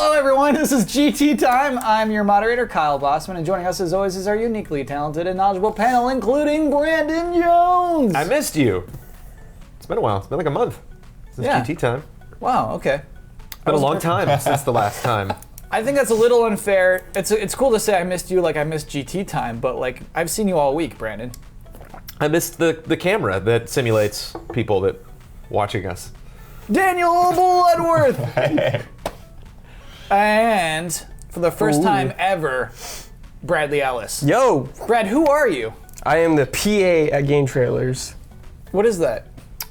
Hello everyone, this is GT Time. I'm your moderator, Kyle Bossman, and joining us as always is our uniquely talented and knowledgeable panel, including Brandon Jones. I missed you. It's been a while. It's been like a month since GT Time. Wow, okay. It's been a long time since the last time. I think that's a little unfair. It's cool to say I missed you like I missed GT Time, but like I've seen you all week, Brandon. I missed the camera that simulates people that watching us. Daniel Bloodworth! And for the first time ever, Bradley Ellis. Yo! Brad, who are you? I am the PA at GameTrailers. What is that?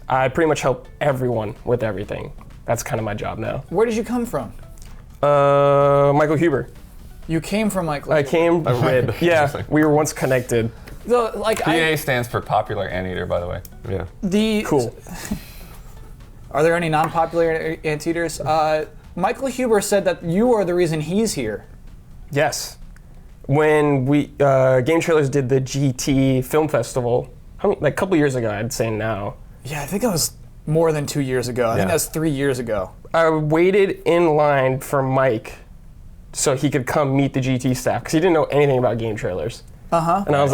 I pretty much help everyone with everything. That's kind of my job now. Where did you come from? Michael Huber. You came from Michael. I came. A rib. Yeah, we were once connected. So, like, PA stands for popular anteater, by the way. Yeah. Cool. Are there any non-popular anteaters? Michael Huber said that you are the reason he's here. Yes. When we GameTrailers did the GT Film Festival, like a couple years ago, I'd say now. Yeah, I think that was more than 2 years ago. I think that was 3 years ago. I waited in line for Mike so he could come meet the GT staff because he didn't know anything about GameTrailers. And I was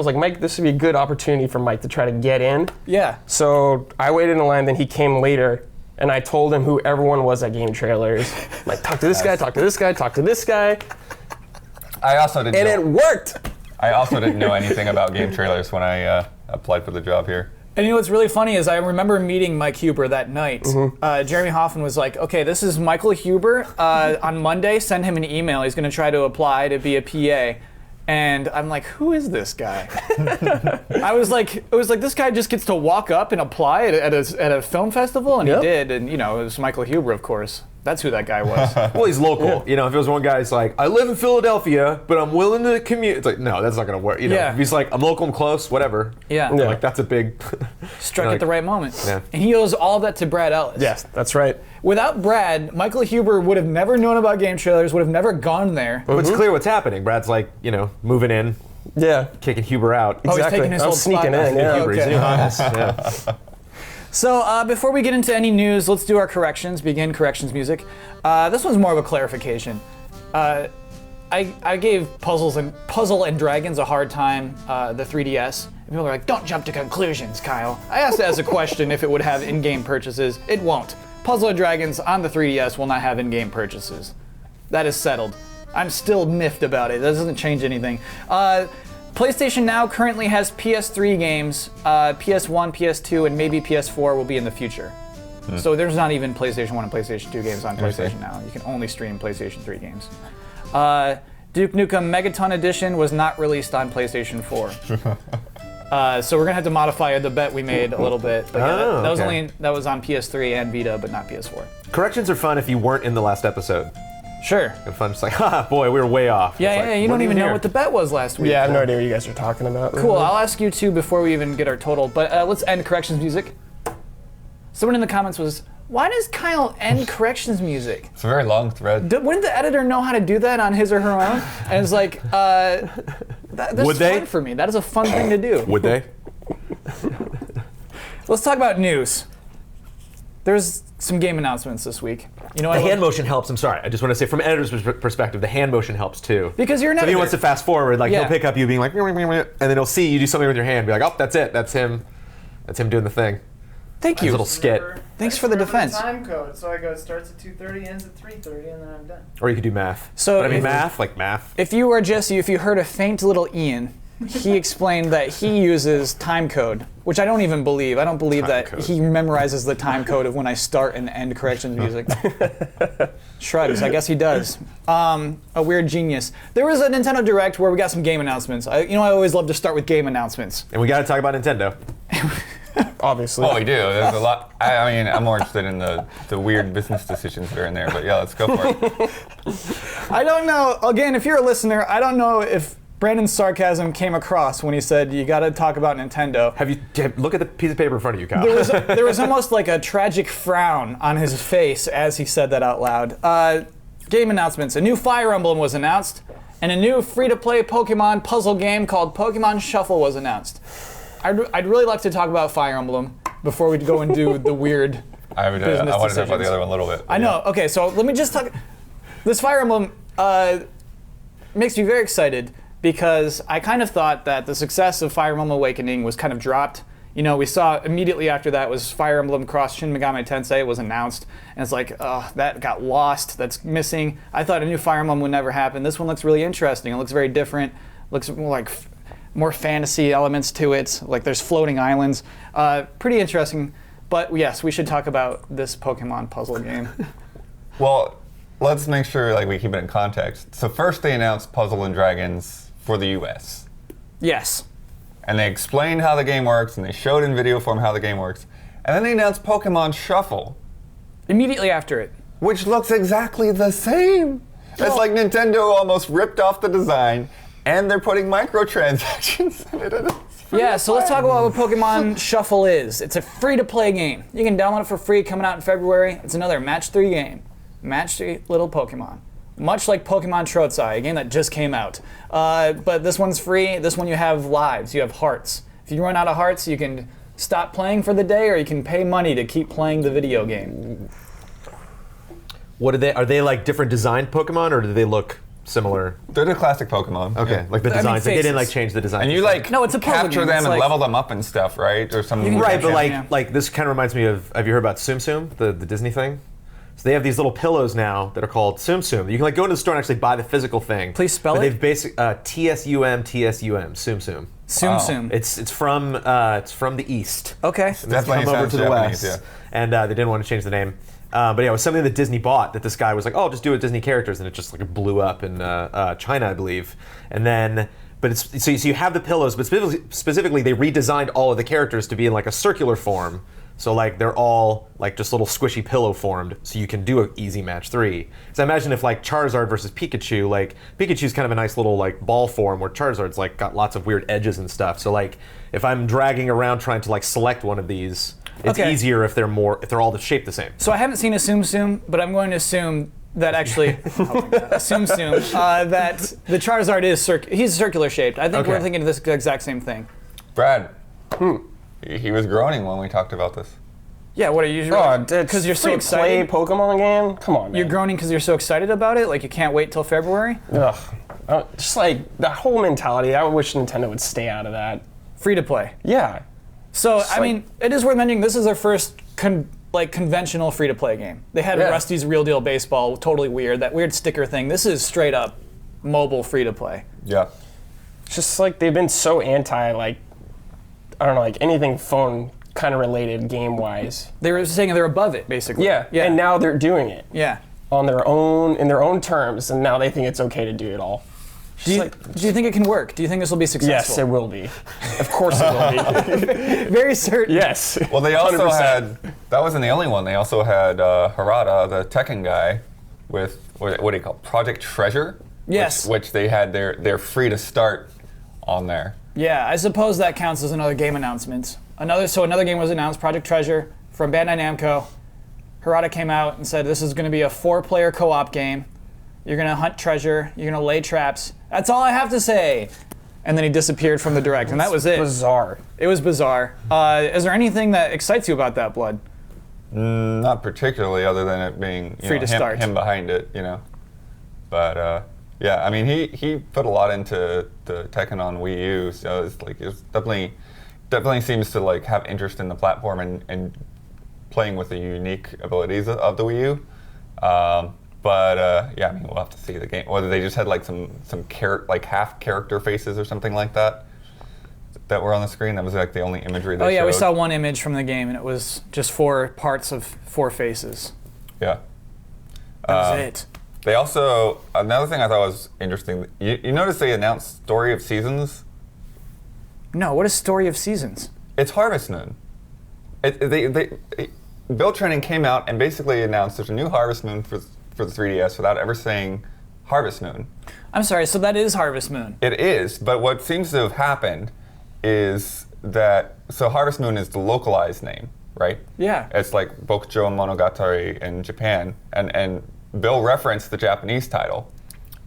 like, Mike, this would be a good opportunity for Mike to try to get in. Yeah. So I waited in line, then he came later, and I told him who everyone was at GameTrailers. Like, talk to this guy, talk to this guy, talk to this guy. I also didn't And it worked! I also didn't know anything about GameTrailers when I applied for the job here. And you know what's really funny is I remember meeting Mike Huber that night. Jeremy Hoffman was like, okay, this is Michael Huber. On Monday, send him an email. He's going to try to apply to be a PA. And I'm like, who is this guy? It was like, this guy just gets to walk up and apply at a film festival, and he did. And, you know, it was Michael Huber, of course. That's who that guy was. Well, he's local. You know, if it was one guy who's like, I live in Philadelphia, but I'm willing to commute. It's like, no, that's not going to work. You know, if he's like, I'm local, I'm close, whatever. Yeah. Like, that's a big... Struck at the right moment. Yeah. And he owes all of that to Brad Ellis. Yes, that's right. Without Brad, Michael Huber would have never known about GameTrailers, would have never gone there. But it's clear what's happening. Brad's like, you know, moving in, kicking Huber out. Oh, he's taking his I'm old sneaking spot in, back. yeah. Okay. So before we get into any news, let's do our corrections. Begin corrections music. This one's more of a clarification. I gave Puzzle and Dragons a hard time, the 3DS. And people are like, don't jump to conclusions, Kyle. I asked it as a question if it would have in-game purchases. It won't. Puzzle and Dragons on the 3DS will not have in-game purchases. That is settled. I'm still miffed about it. That doesn't change anything. PlayStation Now currently has PS3 games, PS1, PS2, and maybe PS4 will be in the future. So there's not even PlayStation 1 and PlayStation 2 games on PlayStation Now. You can only stream PlayStation 3 games. Duke Nukem Megaton Edition was not released on PlayStation 4. So we're gonna have to modify the bet we made a little bit. But that was on PS3 and Vita, but not PS4. Corrections are fun if you weren't in the last episode. Sure. It's fun, just like, haha, boy, we were way off. Yeah, you don't even know what the bet was last week. Yeah, I have no idea what you guys are talking about. Cool, I'll ask you two before we even get our total, but let's end corrections music. Someone in the comments was, why does Kyle end corrections music? It's a very long thread. Wouldn't the editor know how to do that on his or her own? And it's like, that's fun for me. That is a fun thing to do. Would they? Let's talk about news. There's some game announcements this week. You know, the hand motion helps. I'm sorry. I just want to say, from an editor's perspective, the hand motion helps too. Because you're an editor. So if he wants to fast forward, like he'll pick up you being like, and then he'll see you do something with your hand, be like, oh, that's it. That's him. That's him doing the thing. Thank you. His little skit. Thanks for the defense. Time code. So I go, it starts at 2:30, ends at 3:30, and then I'm done. Or you could do math. So but I mean, math. If you were Jesse, if you heard a faint little Ian, he explained that he uses time code, which I don't even believe. I don't believe he memorizes the time code of when I start and end corrections music. Shrugs, I guess he does. A weird genius. There was a Nintendo Direct where we got some game announcements. I always love to start with game announcements. And we got to talk about Nintendo. Obviously. Oh, we do. There's a lot. I mean, I'm more interested in the weird business decisions that are in there, but yeah, let's go for it. I don't know. Again, if you're a listener, I don't know if Brandon's sarcasm came across when he said, you gotta talk about Nintendo. Look at the piece of paper in front of you, Kyle. There was almost like a tragic frown on his face as he said that out loud. Game announcements. A new Fire Emblem was announced, and a new free-to-play Pokemon puzzle game called Pokemon Shuffle was announced. I'd really like to talk about Fire Emblem before we go and do the weird I want to talk about the other one a little bit. I know. Okay, so let me just talk. This Fire Emblem makes me very excited because I kind of thought that the success of Fire Emblem Awakening was kind of dropped. You know, we saw immediately after that was Fire Emblem Cross Shin Megami Tensei was announced, and it's like, that got lost, that's missing. I thought a new Fire Emblem would never happen. This one looks really interesting. It looks very different. Looks more like more fantasy elements to it. Like there's floating islands. Pretty interesting. But yes, we should talk about this Pokemon puzzle game. Well, let's make sure like we keep it in context. So first they announced Puzzle and Dragons for the US. Yes. And they explained how the game works, and they showed in video form how the game works. And then they announced Pokemon Shuffle. Immediately after it. Which looks exactly the same. It's like Nintendo almost ripped off the design, and they're putting microtransactions in it. Yeah, so let's talk about what Pokemon Shuffle is. It's a free-to-play game. You can download it for free, coming out in February. It's another Match 3 game. Match 3 little Pokemon. Much like Pokemon Trotsai, a game that just came out. But this one's free. This one you have lives, you have hearts. If you run out of hearts, you can stop playing for the day, or you can pay money to keep playing the video game. What are they? Are they like different designed Pokemon, or do they look similar? They're the classic Pokemon. Okay, yeah. like the designs. Like they didn't like change the design. And you like no, it's a puzzle capture game. them It's and like, level them up and stuff, right? Or something. Right, but Yeah. like this kind of reminds me of. Have you heard about Tsum Tsum, the Disney thing? So they have these little pillows now that are called Tsum Tsum. You can like go into the store and actually buy the physical thing. Please spell but it. They've basic TSUM Tsum Tsum. Tsum Tsum. It's from the East. Okay. Definitely Come over sounds to the Japanese, West, yeah. and they didn't want to change the name. But yeah, it was something that Disney bought that this guy was like, oh, just do it Disney characters, and it just like blew up in China, I believe. And then, but it's so you have the pillows, but specifically they redesigned all of the characters to be in like a circular form. So like they're all like just little squishy pillow formed, so you can do an easy match 3. So I imagine if like Charizard versus Pikachu, like Pikachu's kind of a nice little like ball form, where Charizard's like got lots of weird edges and stuff. So like if I'm dragging around trying to like select one of these, it's Okay. easier if they're all shaped the same. So I haven't seen a Tsum Tsum, but I'm going to assume that actually, Tsum Tsum, that the Charizard is he's circular shaped. I think Okay. we're thinking of this exact same thing. Brad. He was groaning when we talked about this. Yeah, what are you? Because you're so Play excited. Pokemon game? Come on, man. You're groaning because you're so excited about it. Like you can't wait till February. Ugh. Just like that whole mentality. I wish Nintendo would stay out of that. Free to play. Yeah. So I like- mean, it is worth mentioning this is their first conventional free to play game. They had Yeah. Rusty's Real Deal Baseball, totally weird. That weird sticker thing. This is straight up mobile free to play. Yeah. It's just like they've been so anti like I don't know, like anything phone kind of related game wise. They were saying they're above it, basically. Yeah. Yeah. And now they're doing it Yeah. on their own in their own terms, and now they think it's okay to do it all. Do you think it can work? Do you think this will be successful? Yes, it will be. Of course it will be. Very certain. Yes. Well, they also 100%. had, that wasn't the only one. They also had Harada, the Tekken guy, with, what do you call it, Project Treasure? Yes. Which they had their free to start on there. Yeah, I suppose that counts as another game announcement. Another game was announced, Project Treasure, from Bandai Namco. Harada came out and said this is going to be a 4-player co-op game. You're going to hunt treasure. You're going to lay traps. That's all I have to say. And then he disappeared from the direct, and that was it. Bizarre. It was bizarre. Is there anything that excites you about that, Blood? Not particularly, other than it being Free to start. him behind it, you know. But yeah, I mean, he put a lot into the Tekken on Wii U, so it's definitely seems to like have interest in the platform and playing with the unique abilities of the Wii U. But yeah, I mean, we'll have to see the game. Whether they just had like some half character faces or something like that were on the screen. That was like the only imagery they showed. Oh yeah, we saw one image from the game, and it was just 4 parts of 4 faces. Yeah. That was it. They also, another thing I thought was interesting, you notice they announced Story of Seasons? No, what is Story of Seasons? It's Harvest Moon. Build Training came out and basically announced there's a new Harvest Moon for the 3DS without ever saying Harvest Moon. I'm sorry, so that is Harvest Moon. It is, but what seems to have happened is that, so Harvest Moon is the localized name, right? Yeah. It's like Bokujo Monogatari in Japan, and Bill referenced the Japanese title,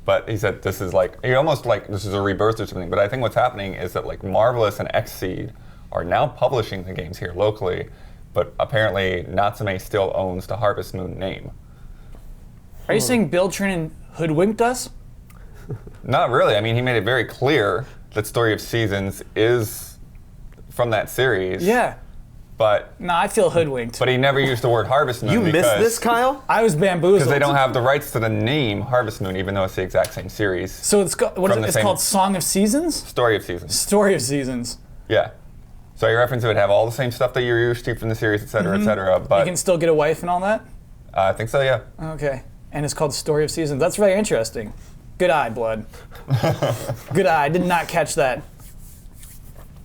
but he said this is like, he almost like this is a rebirth or something, but I think what's happening is that like Marvelous and Xseed are now publishing the games here locally, but apparently Natsume still owns the Harvest Moon name. Are you saying Bill Trinan hoodwinked us? Not really. I mean, he made it very clear that Story of Seasons is from that series. Yeah. But No, I feel hoodwinked. he never used the word Harvest Moon. You missed this, Kyle? I was bamboozled. Because they don't have the rights to the name Harvest Moon, even though it's the exact same series. So it's what is From it? the It's same- called Song of Seasons? Story of Seasons. Story of Seasons. Yeah. So your reference would have all the same stuff that you're used to from the series, et cetera, et cetera. You But can still get a wife and all that? I think so, yeah. Okay. And it's called Story of Seasons. That's very interesting. Good eye, Blood. Good eye. I did not catch that.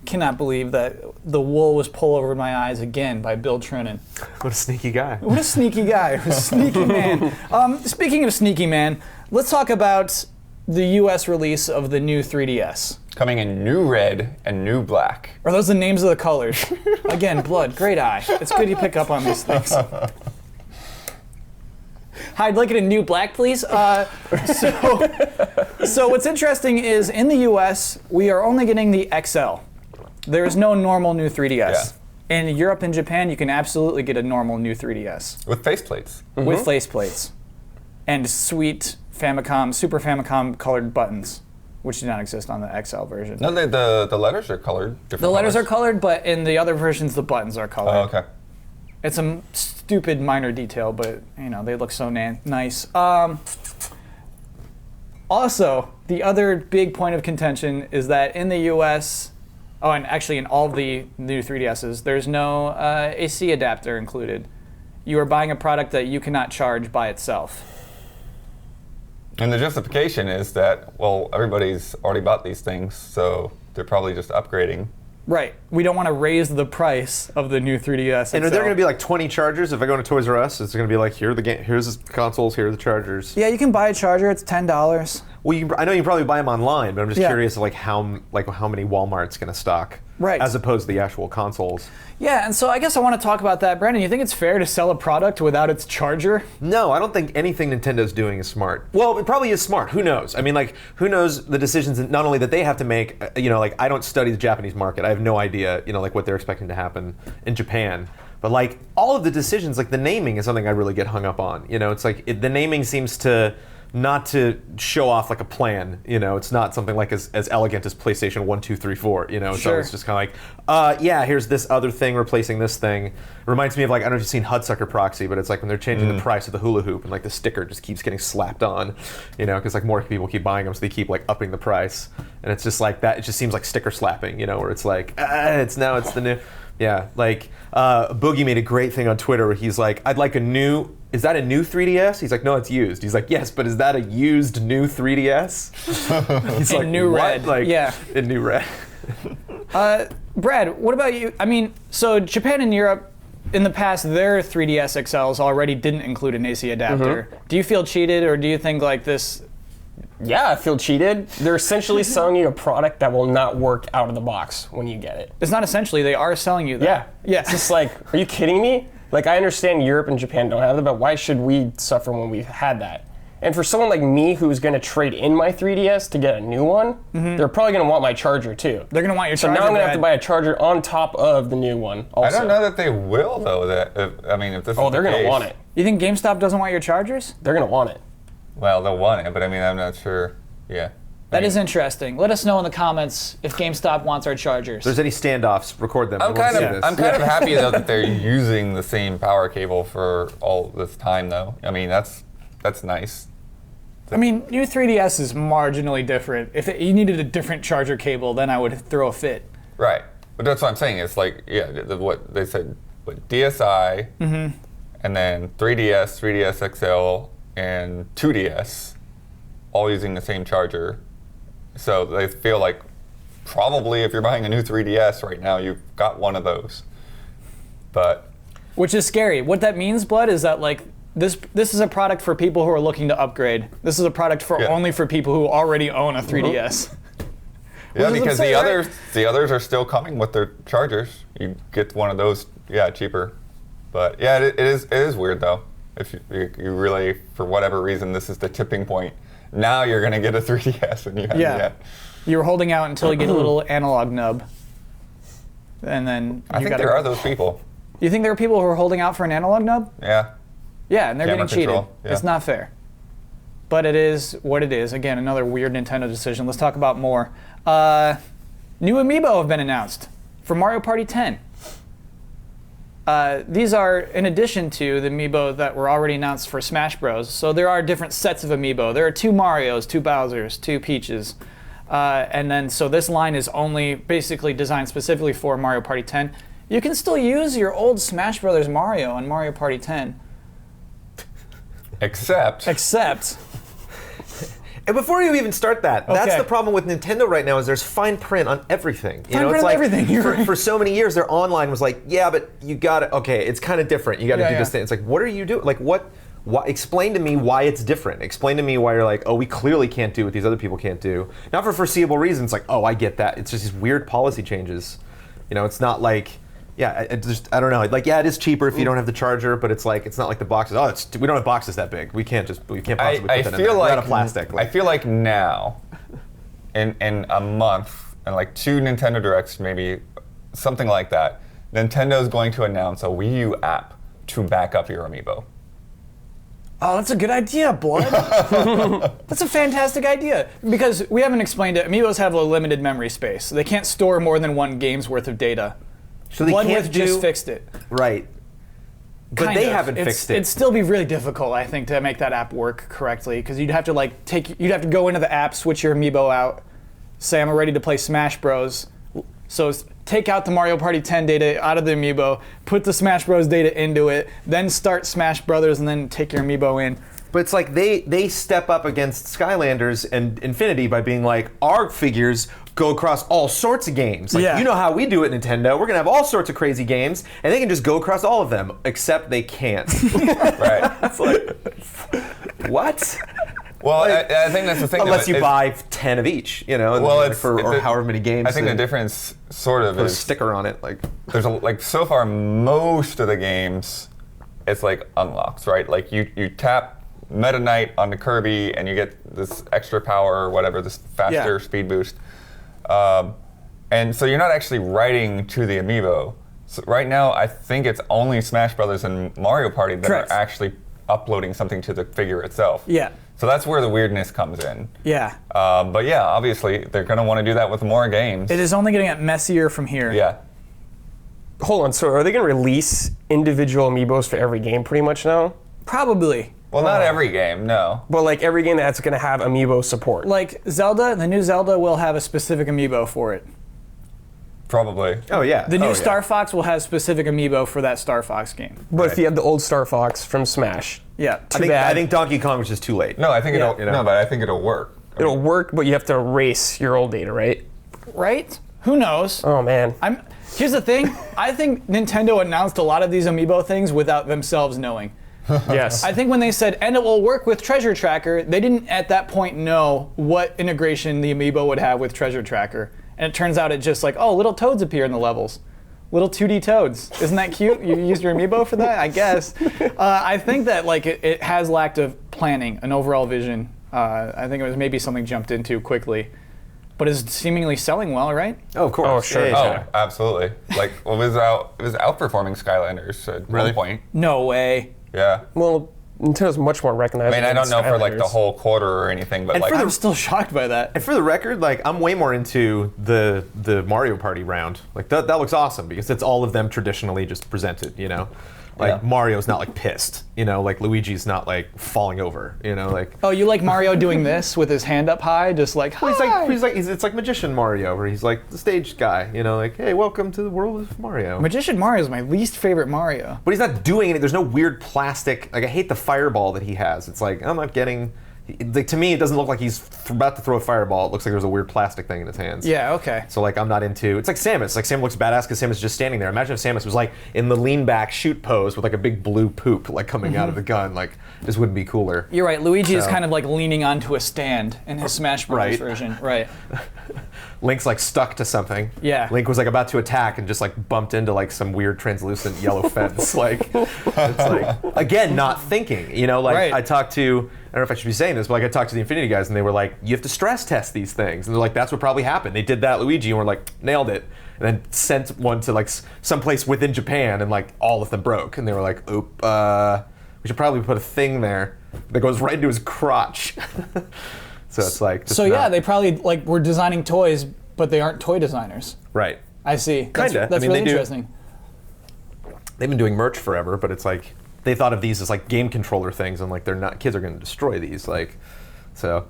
Cannot believe that the wool was pulled over my eyes again by Bill Trinan. What a sneaky guy. What a sneaky guy. Sneaky man. Speaking of sneaky man, let's talk about the US release of the new 3DS. Coming in new red and new black. Are those the names of the colors? Again, Blood, great eye. It's good you pick up on these things. Hi, I'd like it in new black, please. So what's interesting is in the US, we are only getting the XL. There's no normal new 3DS. In Europe and Japan, you can absolutely get a normal new 3DS. With faceplates. With faceplates. And sweet Famicom, Super Famicom colored buttons, which do not exist on the XL version. No, the letters are colored. Different The letters are colors. colored, but in the other versions, the buttons are colored. Oh, okay. It's a stupid minor detail, but they look so nice. Also, the other big point of contention is that in the US, and actually in all of the new 3DSs, there's no AC adapter included. You are buying a product that you cannot charge by itself. And the justification is that, well, everybody's already bought these things, so they're probably just upgrading. Right. We don't want to raise the price of the new 3DS. And are there XL. going to be like 20 chargers? If I go into Toys R Us, it's going to be like, here's the consoles, here are the chargers. Yeah, you can buy a charger. It's $10. Well, I know you can probably buy them online, but I'm just Yeah. curious like how many Walmart's going to stock, Right. as opposed to the actual consoles. Yeah, and so I guess I want to talk about that. Brandon, you think it's fair to sell a product without its charger? No, I don't think anything Nintendo's doing is smart. Well, it probably is smart. Who knows? I mean, like, who knows the decisions not only that they have to make, like, I don't study the Japanese market. I have no idea, like, what they're expecting to happen in Japan. But, like, all of the decisions, like, the naming is something I really get hung up on. It's like, the naming seems to not to show off like a plan, it's not something like as elegant as PlayStation 1, 2, 3, 4, so Sure. it's just kind of like, here's this other thing replacing this thing. It reminds me of like, I don't know if you've seen Hudsucker Proxy, but it's like when they're changing the price of the hula hoop and like the sticker just keeps getting slapped on, because like more people keep buying them, so they keep like upping the price. And it's just like that, it just seems like sticker slapping, where it's like, it's the new, yeah, like Boogie made a great thing on Twitter where he's like, I'd like is that a new 3DS? He's like, no, it's used. He's like, yes, but is that a used new 3DS? He's In like, new what? red. Like, Yeah. in new red. Brad, what about you? I mean, so Japan and Europe, in the past, their 3DS XLs already didn't include an AC adapter. Do you feel cheated, or do you think like this? Yeah, I feel cheated. They're essentially selling you a product that will not work out of the box when you get it. It's not essentially, they are selling you that. Yeah. Yeah. It's just like, are you kidding me? Like, I understand Europe and Japan don't have that, but why should we suffer when we've had that? And for someone like me who's going to trade in my 3DS to get a new one, they're probably going to want my charger too. They're going to want your So charger. now I'm going to have to Brad. buy a charger on top of the new one also. I don't know that they will, though. If this Oh, is they're the going to case, want it. You think GameStop doesn't want your chargers? They're going to want it. Well, they'll want it, but I mean, I'm not sure. Yeah. That is interesting. Let us know in the comments if GameStop wants our chargers. If there's any standoffs, record them. I'm I wanna kind see of this. I'm kind of happy though that they're using the same power cable for all this time though. I mean that's nice. I mean, new 3DS is marginally different. If you needed a different charger cable, then I would throw a fit. Right. But that's what I'm saying. It's like what they said, DSi, and then 3DS, 3DS XL, and 2DS, all using the same charger. So they feel like probably if you're buying a new 3DS right now, you've got one of those. But Which is scary. What that means, Blood, is that like this is a product for people who are looking to upgrade. This is a product for only for people who already own a 3DS. yeah, Which is because absurd, right? the others are still coming with their chargers. You get one of those, cheaper. But yeah, it is weird though. If you really, for whatever reason, this is the tipping point. Now you're gonna get a 3DS and you haven't Yeah. yet. You were holding out until you get a little analog nub. And then I think there are those people. You think there are people who are holding out for an analog nub? Yeah. Yeah, and they're Camera getting cheated. control, yeah. It's not fair. but it is what it is. Again, another weird Nintendo decision. Let's talk about more. New amiibo have been announced for Mario Party 10. These are in addition to the amiibo that were already announced for Smash Bros. So there are different sets of amiibo. There are 2 Marios, 2 Bowsers, 2 Peaches. And then, so this line is only basically designed specifically for Mario Party 10. You can still use your old Smash Bros. Mario on Mario Party 10. Except. And before you even start that, that's Okay. the problem with Nintendo right now is there's fine print on everything. You Fine know, print it's on like everything, you're right. for so many years their online was like, yeah, but you got to okay, it's kind of different. You got to Yeah, do this yeah. thing. It's like, what are you doing? Like what explain to me why it's different. Explain to me why you're like, oh, we clearly can't do what these other people can't do. Not for foreseeable reasons. Like, oh, I get that. It's just these weird policy changes. You know, it's not like, yeah, I don't know. Like, yeah, it is cheaper if you don't have the charger, but it's like, it's not like the boxes. Oh, we don't have boxes that big. We can't possibly put I that in feel there. We're like out of plastic. I feel like now, in a month, and like 2 Nintendo Directs, maybe something like that, Nintendo's going to announce a Wii U app to back up your amiibo. Oh, that's a good idea, Blood. That's a fantastic idea. Because we haven't explained it, amiibos have a limited memory space. They can't store more than 1 game's worth of data. So they can't Bloodwith just do- fixed it. Right. But Kind they of. haven't fixed it. It'd still be really difficult, I think, to make that app work correctly, because you'd have to you'd have to go into the app, switch your amiibo out, say I'm ready to play Smash Bros. So take out the Mario Party 10 data out of the amiibo, put the Smash Bros. Data into it, then start Smash Brothers, and then take your amiibo in. But it's like they step up against Skylanders and Infinity by being like, our figures go across all sorts of games. Like, Yeah. you know how we do it, Nintendo. We're gonna have all sorts of crazy games, and they can just go across all of them, except they can't. Right. It's like, what? Well, I think that's the thing. Unless though, you is- buy 10 of each, you know, Well, and it's or however many games. I think the and difference sort of put a is sticker on it, like. there's like so far most of the games, it's like unlocks, right? Like you tap Meta Knight onto Kirby and you get this extra power or whatever, this faster speed boost, and so you're not actually writing to the amiibo. So right now, I think it's only Smash Brothers and Mario Party that Correct. are actually uploading something to the figure itself. Yeah. So that's where the weirdness comes in. Yeah. But yeah, obviously they're going to want to do that with more games. It is only going to get messier from here. Yeah. Hold on, so are they going to release individual amiibos for every game pretty much now? Probably. Well, not every game, no. But like every game that's going to have amiibo support. Like Zelda, the new Zelda will have a specific amiibo for it. Probably. Oh yeah. The new oh, Star Fox will have specific amiibo for that Star Fox game. But if you have the old Star Fox from Smash, Yeah. too bad. I think Donkey Kong was just too late. No, I think Yeah. it'll. You know. No, but I think it'll work. it'll work, but you have to erase your old data, right? Right? Who knows? Oh man. Here's the thing. I think Nintendo announced a lot of these amiibo things without themselves knowing. Yes. I think when they said, and it will work with Treasure Tracker, they didn't at that point know what integration the amiibo would have with Treasure Tracker. And it turns out it just like, oh, little toads appear in the levels. Little 2D toads. Isn't that cute? You used your amiibo for that? I guess. I think that like it has lacked of planning, an overall vision. I think it was maybe something jumped into quickly. But is seemingly selling well, right? Oh, of course. Oh, sure. Yeah. Oh, absolutely. Like it was outperforming Skylanders at one point. No way. Yeah. Well, Nintendo's much more I recognizable. mean, I don't than know for like the Skylanders. whole quarter or anything, but And like for I'm still shocked by that. And for the record, like I'm way more into the Mario Party round. Like that looks awesome because it's all of them traditionally just presented, you know. Like Yeah. Mario's not like pissed, you know, like Luigi's not like falling over, you know, like Oh, you like Mario doing this with his hand up high, just like, hi. it's like Magician Mario where he's like the stage guy, you know, like, hey, welcome to the world of Mario. Magician Mario is my least favorite Mario. But he's not doing it. There's no weird plastic. Like I hate the fireball that he has. It's like I'm not getting. Like to me, it doesn't look like he's about to throw a fireball. It looks like there's a weird plastic thing in his hands. Yeah, okay. So like I'm not into. It's like Samus. Like Samus looks badass because Samus is just standing there. Imagine if Samus was like in the lean back shoot pose with like a big blue poop like coming out of the gun. Like this wouldn't be cooler. You're right. Luigi is So- kind of like leaning onto a stand in his Smash Bros. Right. version. Right. Link's like stuck to something. Yeah. Link was like about to attack and just like bumped into like some weird translucent yellow fence. Like it's like again not thinking. You know, like Right. I talked to. I don't know if I should be saying this, but like I talked to the Infinity guys and they were like, you have to stress test these things. And they're like, that's what probably happened. They did that Luigi and we're like, nailed it. And then sent one to like someplace within Japan and like all of them broke. And they were like, oop, we We should probably put a thing there that goes right into his crotch. So it's like. So yeah, they probably like were designing toys, but they aren't toy designers. Right. I see. Kinda. That's I mean, really they do. interesting. They've been doing merch forever, but it's like they thought of these as like game controller things, and like they're not. Kids are going to destroy these. Like, so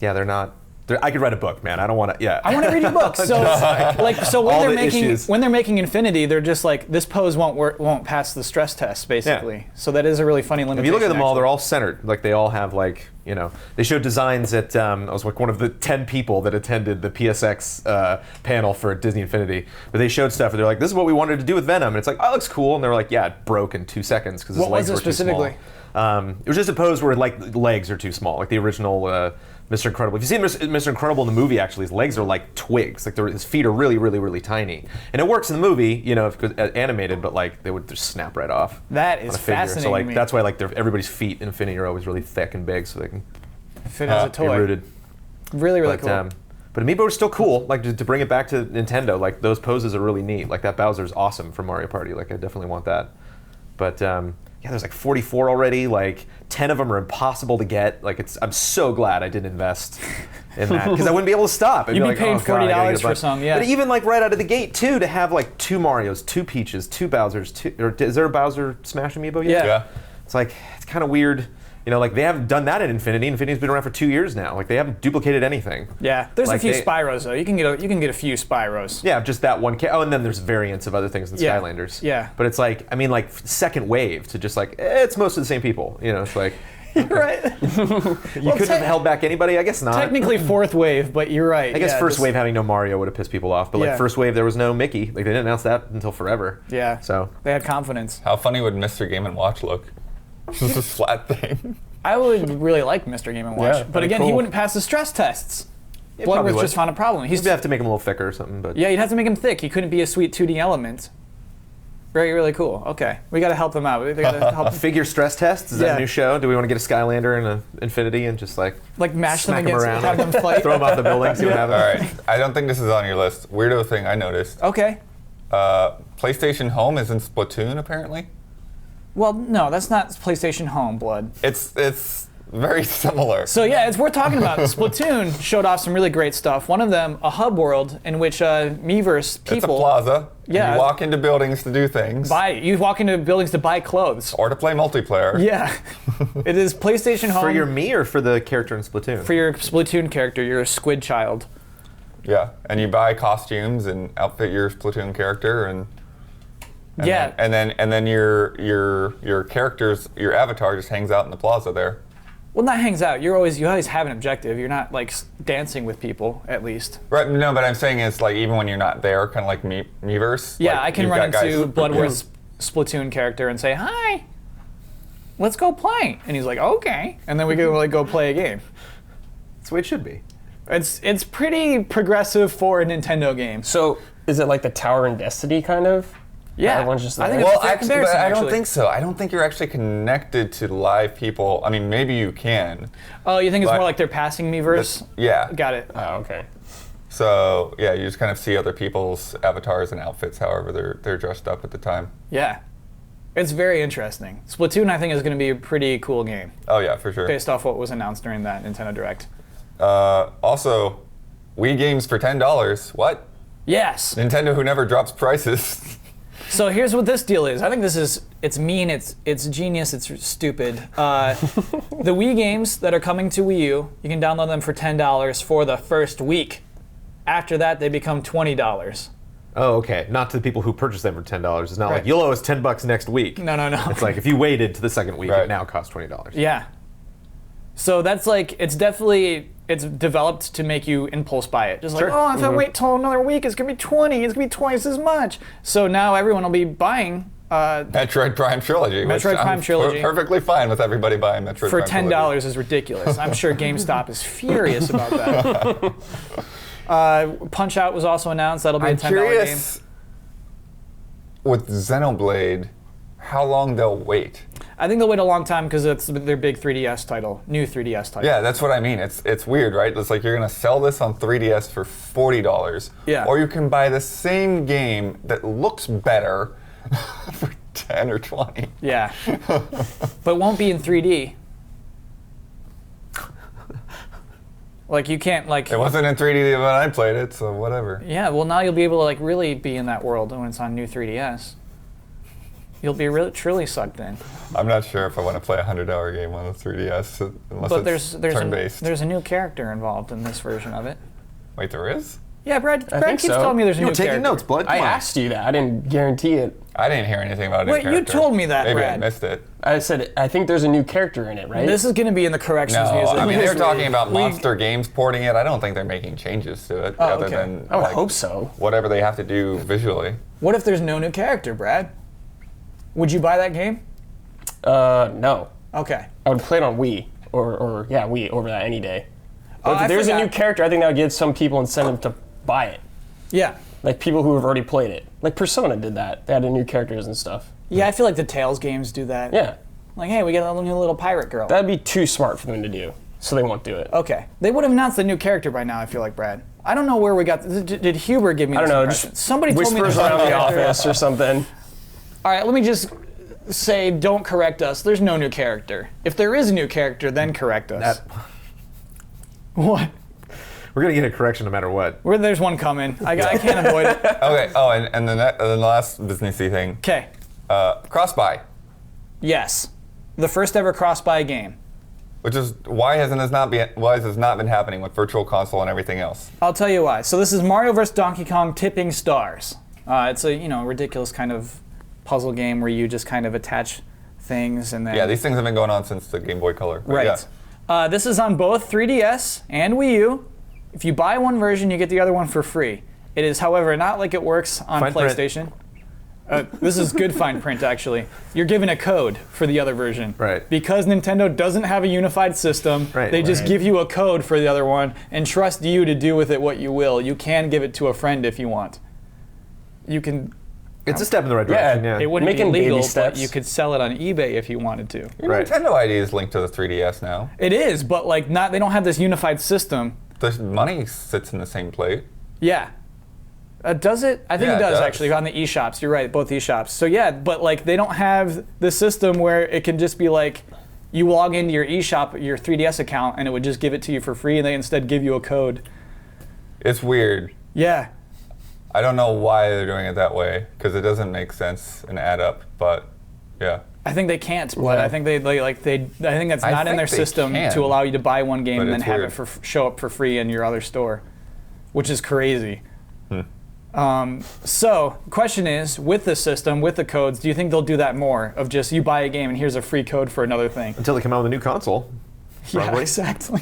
yeah, they're not. I could write a book, man. I don't want to. Yeah. I want to read your book. So, so when All they're the making issues. when they're making Infinity, they're just like this pose won't pass the stress test, basically. Yeah. So that is a really funny limitation. If you look at them all, actually. they're all centered. Like they all have like they showed designs at. I was like one of the 10 people that attended the PSX panel for Disney Infinity, but they showed stuff and they're like, "This is what we wanted to do with Venom," and it's like, "Oh, it looks cool," and they're like, "Yeah, it broke in 2 seconds because his What was legs it were too small." specifically? It was just a pose where like the legs are too small, like the original Mr. Incredible. If you see Mr. Incredible in the movie, actually, his legs are like twigs. Like his feet are really, really, really tiny, and it works in the movie, if animated, but like they would just snap right off. That on is a figure. fascinating. So like to me. that's why like everybody's feet in Infinity are always really thick and big, so they can fit as a be toy. rooted. Really, really But cool. but Amiibo are still cool. Like to bring it back to Nintendo, like those poses are really neat. Like that Bowser's awesome from Mario Party. Like I definitely want that. But yeah, there's like 44 already. Like 10 of them are impossible to get. Like I'm so glad I didn't invest in that because I wouldn't be able to stop. I'd You'd be like, paying oh, God, I gotta $40 get a for bunch. some, yeah. But even like right out of the gate too, to have like 2 Marios, 2 Peaches, 2 Bowsers, is there a Bowser Smash Amiibo yet? Yeah. It's like it's kind of weird. Like they haven't done that in Infinity. Infinity's been around for 2 years now. Like they haven't duplicated anything. Yeah, there's Like a few they- Spyros though. You can get a few Spyros. Yeah, just that one. Oh, and then there's variants of other things in Yeah. Skylanders. Yeah. But it's like, I mean, like second wave to just like, it's most of the same people. It's like, You're right. you couldn't have held back anybody? I guess not. Technically fourth wave, but you're right. I guess yeah, first just- wave having no Mario would have pissed people off. But like Yeah. first wave, there was no Mickey. Like they didn't announce that until forever. Yeah. So They had confidence. How funny would Mr. Game & Watch look? Just a flat thing. I would really like Mr. Game & Watch, Yeah, but pretty again, he cool. wouldn't pass the stress tests. probably Bloodworth would. just found a problem. you'd have to make them a little thicker or something. But Yeah, you'd have to make him thick. He couldn't be a sweet 2D element. Very, really cool. Okay, we got to help him out. We got to help him, figure stress tests? Is that Yeah. a new show? Do we want to get a Skylander and an Infinity and just like like mash them smack them against, around, have them fight. throw them off the building, see what All happens? right. I don't think this is on your list. Weirdo thing I noticed. Okay. PlayStation Home is in Splatoon, apparently. Well, no, that's not PlayStation Home, Blood. It's very similar. So yeah, it's worth talking about. Splatoon showed off some really great stuff. One of them, a hub world in which Miiverse It's a people plaza. Yeah. You walk into buildings to do things. you walk into buildings to buy clothes. Or to play multiplayer. Yeah, it is PlayStation Home For your me or for the character in Splatoon? for your Splatoon character. You're a squid child. Yeah. And you buy costumes and outfit your Splatoon character and Yeah. then your character's your avatar just hangs out in the plaza there. Well, not hangs out. You always have an objective. You're not like dancing with people, at least. Right, no, but I'm saying it's like even when you're not there, kind of like Miiverse. Yeah, like, I can you've run got into guys- Bloodworth's Splatoon character and say, "Hi, let's go play," and he's like, "Okay," and then we go go play a game. That's the way it should be. It's pretty progressive for a Nintendo game. So is it like the Tower in Destiny kind of? Yeah, Everyone's just I think there? it's Well, a fair actually, comparison, but I don't actually. think so. I don't think you're actually connected to live people. I mean, maybe you can. Oh, you think it's But- more like they're passing Miiverse? Yeah. Got it. Oh, okay. So yeah, you just kind of see other people's avatars and outfits, however they're dressed up at the time. Yeah, it's very interesting. Splatoon, I think, is going to be a pretty cool game Oh yeah, for sure. based off what was announced during that Nintendo Direct. Also, Wii games for $10. What? Yes. Nintendo, who never drops prices. So here's what this deal is. I think it's mean, it's genius, it's stupid. The Wii games that are coming to Wii U, you can download them for $10 for the first week. After that, they become $20. Oh, okay. Not to the people who purchased them for $10. It's not Right. like you'll owe us $10 next week. No. It's like if you waited to the second week, Right. it now costs $20. Yeah. So that's like, it's developed to make you impulse buy it. Just like, Sure. oh, if I wait till another week, it's gonna be 20, it's gonna be twice as much. So now everyone will be buying Metroid Prime Trilogy. which Metroid Prime I'm Trilogy. Perfectly fine with everybody buying Metroid for Prime $10 Trilogy. is ridiculous. I'm sure GameStop is furious about that. Punch Out was also announced. That'll be a I'm $10 curious game. with Xenoblade how long they'll wait. I think they'll wait a long time because it's their big 3DS title, new 3DS title. Yeah, that's what I mean. It's weird, right? It's like you're gonna sell this on 3DS for $40. Yeah. Or you can buy the same game that looks better for $10. 10 or 20. Yeah. But it won't be in 3D. Like you can't like. It wasn't in 3D when I played it, so whatever. Yeah, well now you'll be able to like really be in that world when it's on new 3DS. You'll be really truly sucked in. I'm not sure if I want to play a $100 game on the 3DS unless But it's turn-based. there's a new character involved in this version of it. Wait, there is? Yeah, Brad think keeps so. telling me there's a You're new taking character. notes, Blood. I Come on. asked you that. I didn't guarantee it. I didn't hear anything about a Wait, new you character. told me that, Maybe Brad. I missed it. I said I think there's a new character in it, right? This is going to be in the corrections No, music. I mean, they're because talking about we- Monster Games porting it. I don't think they're making changes to it Oh, other okay. than I would like, hope so. whatever they have to do visually. What if there's no new character, Brad? Would you buy that game? No. Okay. I would play it on Wii or Wii over that any day. But I if there's a forgot. new character, I think that would give some people incentive to buy it. Yeah. Like people who have already played it. Like Persona did that. They added new characters and stuff. Yeah, I feel like the Tales games do that. Yeah. Like, hey, we got a new little pirate girl. That'd be too smart for them to do. So they won't do it. Okay. They would have announced the new character by now, I feel like, Brad. I don't know where we got did Huber give me I don't this know. impression? Just Somebody told me whispers there's a around new the character. office or something. All right, let me just say, don't correct us. There's no new character. If there is a new character, then correct us. What? We're gonna get a correction no matter what. There's one coming. I can't avoid it. Okay. Oh, and the last businessy thing. Okay. Cross-buy, Yes. The first ever cross-buy game. which is why has this not been happening with Virtual Console and everything else? I'll tell you why. So this is Mario vs. Donkey Kong Tipping Stars. It's a ridiculous kind of puzzle game where you just kind of attach things and then. Yeah, these things have been going on since the Game Boy Color. But Right. yeah. This is on both 3DS and Wii U. If you buy one version, you get the other one for free. It is, however, not like it works on Fine print. PlayStation. This is good fine print, actually. You're given a code for the other version. Right. Because Nintendo doesn't have a unified system, Right. they just Right. give you a code for the other one and trust you to do with it what you will. You can give it to a friend if you want. You can. It's a step in the right direction. Yeah. Yeah. It wouldn't Making be baby legal, but steps. you could sell it on eBay if you wanted to. Your Right. Nintendo ID is linked to the 3DS now. It is, but like not. They don't have this unified system. The money sits in the same plate. Yeah. Does it? I think Yeah, it it does does. actually on the eShops. You're right, both eShops. So yeah, but like they don't have the system where it can just be like you log into your eShop, your 3DS account, and it would just give it to you for free, and they instead give you a code. It's weird. Yeah. I don't know why they're doing it that way because it doesn't make sense and add up. But yeah, I think they can't, but Yeah. I think I think that's I not in think their they system can, to allow you to buy one game but and then it's have weird. it show up for free in your other store, which is crazy. So, question is, with the system, with the codes, do you think they'll do that more? Of just you buy a game and here's a free code for another thing? Until they come out with a new console. Yeah, Probably. exactly.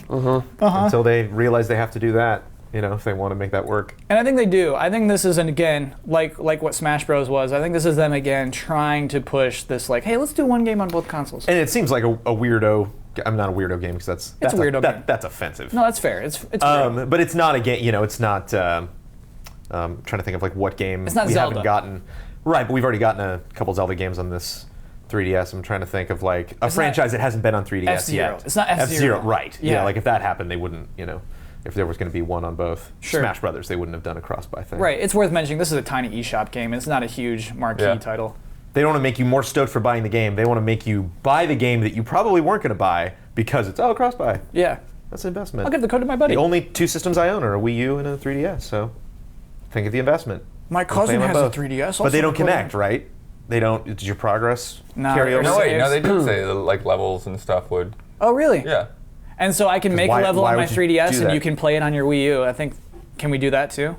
Until they realize they have to do that. If they want to make that work. And I think they do. I think this is, again, like what Smash Bros. Was. I think this is them again trying to push this, like, hey, let's do one game on both consoles. And it seems like a weirdo. I'm not a weirdo game because that's a weirdo game. That's offensive. No, that's fair. It's real. But it's not a game. It's not. Trying to think of like what game It's not we Zelda. haven't gotten. Right, but we've already gotten a couple Zelda games on this 3DS. I'm trying to think of like a franchise that hasn't been on 3DS F-Zero. yet. It's not F-Zero. Right. Yeah. Like if that happened, they wouldn't. If there was going to be one on both Sure. Smash Brothers, they wouldn't have done a cross-buy thing. Right. It's worth mentioning. This is a tiny eShop game. It's not a huge marquee Yeah. title. They don't want to make you more stoked for buying the game. They want to make you buy the game that you probably weren't going to buy because it's cross-buy. Yeah. That's an investment. I'll give the code to my buddy. The only two systems I own are a Wii U and a 3DS, so think of the investment. My I'll play cousin them on has a both. 3DS. But they don't also. connect, right? They don't. Does your progress No, carry over? there's no wait, no, saves. they did say that, like levels and stuff would. Oh, really? Yeah. And so I can make why- a level why on my would you 3DS do and that? you can play it on your Wii U. I think, can we do that too?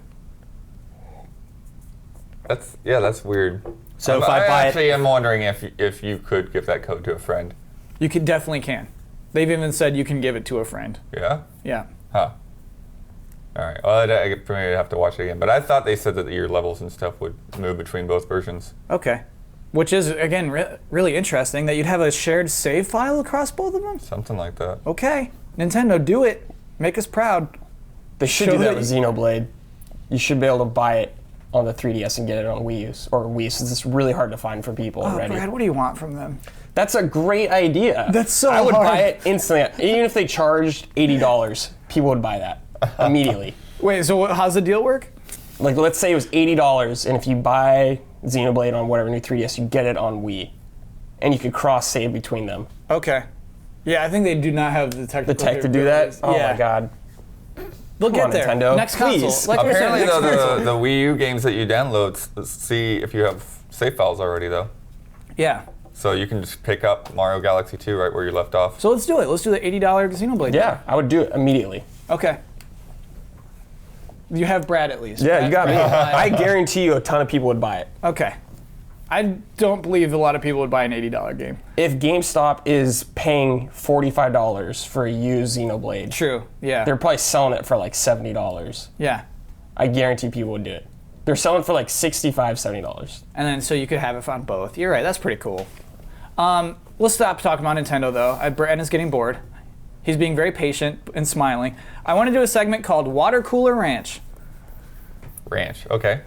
That's weird. So if I buy it- actually am wondering if you could give that code to a friend. You definitely can. They've even said you can give it to a friend. Yeah. Yeah. Huh. All right. Well, for me, I'd have to watch it again. But I thought they said that your levels and stuff would move between both versions. Okay. Which is, again, really interesting that you'd have a shared save file across both of them? Something like that. Okay. Nintendo, do it. Make us proud. They should Show do that that with Xenoblade. You should be able to buy it on the 3DS and get it on Wii U or Wii, since it's really hard to find for people Oh, already. Brad, what do you want from them? That's a great idea. That's so I would hard. buy it instantly. Even if they charged $80, people would buy that immediately. Wait, so how's the deal work? Like, let's say it was $80, and if you buy Xenoblade on whatever new 3DS, you get it on Wii. And you could cross-save between them. Okay. Yeah, I think they do not have the technical The tech to do that? capabilities. Oh Yeah. my god. They'll get on, there. Nintendo. Next Please. console. Like we were saying, Apparently, next though, console. the Wii U games that you download, see if you have save files already, though. Yeah. So you can just pick up Mario Galaxy 2 right where you left off. So let's do it. Let's do the $80 Xenoblade. Yeah, I would do it immediately. Okay. You have Brad at least. Yeah, Brad- you got me. Brad will buy I it. guarantee you a ton of people would buy it. Okay. I don't believe a lot of people would buy an $80 game. If GameStop is paying $45 for a used Xenoblade, True. Yeah. they're probably selling it for like $70. Yeah. I guarantee people would do it. They're selling for like $65, $70. And then so you could have it on both. You're right. That's pretty cool. Let's stop talking about Nintendo though. Brad is getting bored. He's being very patient and smiling. I want to do a segment called Water Cooler Ranch. Ranch, okay.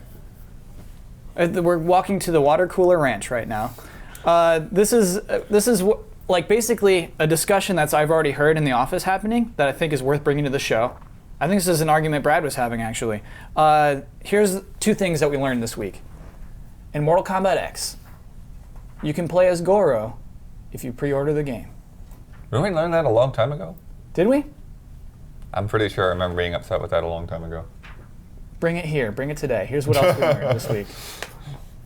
We're walking to the Water Cooler Ranch right now. This is like basically a discussion that's I've already heard in the office happening that I think is worth bringing to the show. I think this is an argument Brad was having actually. Here's 2 things that we learned this week. In Mortal Kombat X, you can play as Goro if you pre-order the game. Didn't we learn that a long time ago? Did we? I'm pretty sure I remember being upset with that a long time ago. Bring it here. Bring it today. Here's what else we learned this week.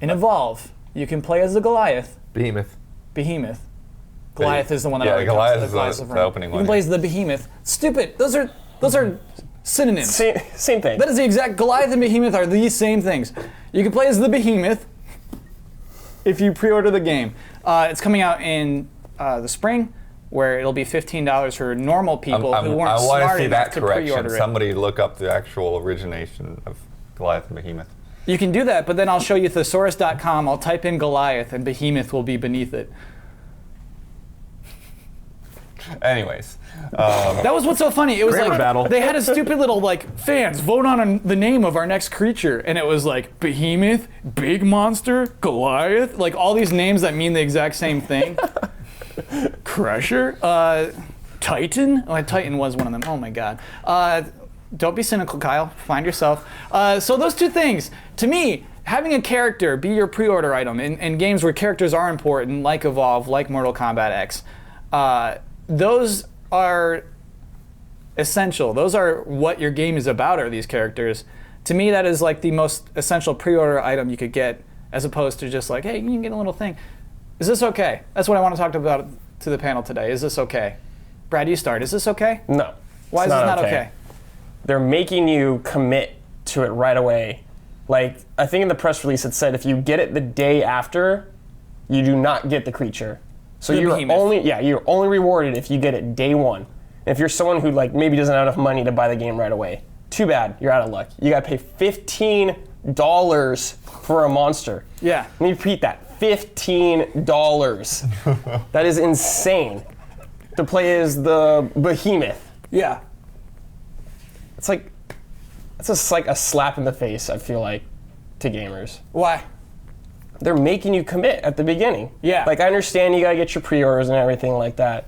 In Evolve, you can play as the Goliath. Behemoth. Goliath is the one that Yeah, already Goliath comes is to the opening You one, can play yeah. as the Behemoth. Stupid. Those are synonyms. Same thing. That is the exact. Goliath and Behemoth are the same things. You can play as the Behemoth if you pre-order the game. It's coming out in the spring, where it'll be $15 for normal people who weren't I want to smart see enough that to correction. pre-order it. Somebody look up the actual origination of Goliath and Behemoth. You can do that, but then I'll show you thesaurus.com. I'll type in Goliath, and Behemoth will be beneath it. Anyways, That was what's so funny. It was Grammar like battle. they had a stupid little like fans vote on the name of our next creature, and it was like Behemoth, Big Monster, Goliath, like all these names that mean the exact same thing. Crusher, Titan. Oh, Titan was one of them. Oh my God. Don't be cynical, Kyle. Find yourself. So those 2 things, to me, having a character be your pre-order item in games where characters are important, like Evolve, like Mortal Kombat X, those are essential. Those are what your game is about, are these characters. To me, that is like the most essential pre-order item you could get, as opposed to just like, hey, you can get a little thing. Is this okay? That's what I want to talk about to the panel today. Is this okay? Brad, you start. Is this okay? No. Why is it's this not okay? They're making you commit to it right away. Like, I think in the press release it said if you get it the day after, you do not get the creature. So The you're Behemoth. you're only rewarded if you get it day 1. And if you're someone who like maybe doesn't have enough money to buy the game right away, too bad, you're out of luck. You gotta pay $15 for a monster. Yeah. Let me repeat that. $15. That is insane. To play as the Behemoth. Yeah. It's like, it's just like a slap in the face, I feel like, to gamers. Why? They're making you commit at the beginning. Yeah. Like, I understand you gotta get your pre-orders and everything like that,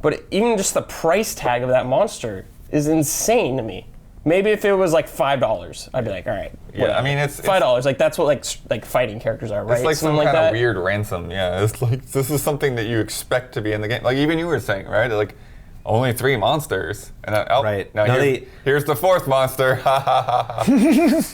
but even just the price tag of that monster is insane to me. Maybe if it was like $5, I'd be like, all right. yeah, I mean it's $5. Like that's what like fighting characters are, right? It's like some Something kind that. of weird ransom. Yeah, it's like this is something that you expect to be in the game. Like even you were saying, right? Like only 3 monsters, and Right. now No, here's the 4th monster. Ha ha ha ha.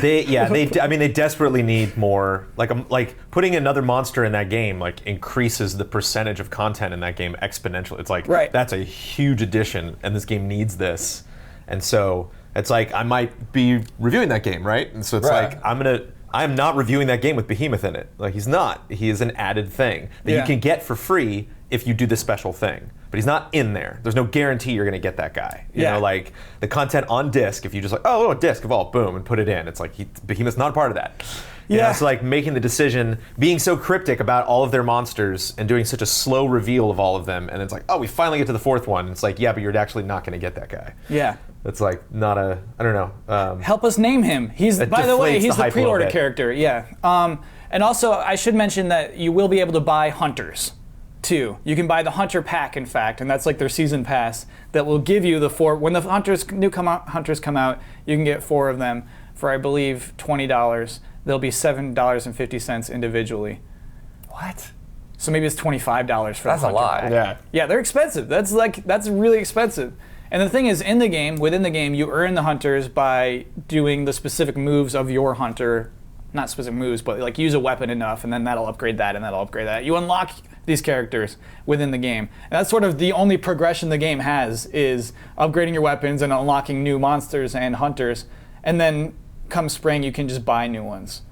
They desperately need more. Like putting another monster in that game like increases the percentage of content in that game exponentially. It's like Right. that's a huge addition, and this game needs this. And so it's like I might be reviewing that game, right? And so it's Right. like I'm not reviewing that game with Behemoth in it. Like he's not. He is an added thing that Yeah. you can get for free if you do this special thing. But he's not in there. There's no guarantee you're gonna get that guy. You Yeah. know, like the content on disc, if you just like, oh, disc of all, boom, and put it in, it's like Behemoth's not a part of that. You know, Yeah. it's like making the decision, being so cryptic about all of their monsters and doing such a slow reveal of all of them, and it's like, oh, we finally get to the 4th one. It's like, yeah, but you're actually not gonna get that guy. Yeah. That's like not a, I don't know. Help us name him. He's, It by the way, deflates he's the the hype a little pre-order bit. character. Yeah. And also, I should mention that you will be able to buy hunters, too. You can buy the hunter pack, in fact, and that's like their season pass that will give you the 4. When the hunters come out, you can get 4 of them. for I believe $20. They'll be $7.50 individually. What? So maybe it's $25 for That's the a hunter lot. pack. Yeah. Yeah, they're expensive. That's really expensive. And the thing is, within the game, you earn the hunters by doing the specific moves of your hunter. Not specific moves, but like use a weapon enough, and then that'll upgrade that, and that'll upgrade that. You unlock these characters within the game. And that's sort of the only progression the game has, is upgrading your weapons and unlocking new monsters and hunters. And then come spring, you can just buy new ones.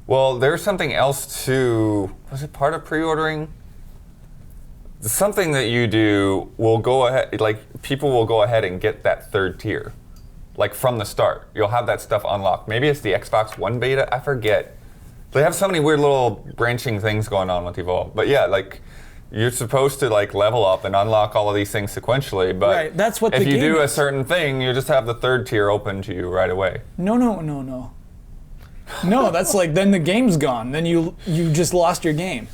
Well, there's something else too. Was it part of pre-ordering? Something that you do will go ahead, like people will go ahead and get that third tier, like from the start. You'll have that stuff unlocked. Maybe it's the Xbox One beta, I forget. They have so many weird little branching things going on with Evolve. But yeah, like you're supposed to like level up and unlock all of these things sequentially, but Right, that's what if the you game do a is. certain thing, you just have the third tier open to you right away. No. No, that's like, then the game's gone. Then you just lost your game.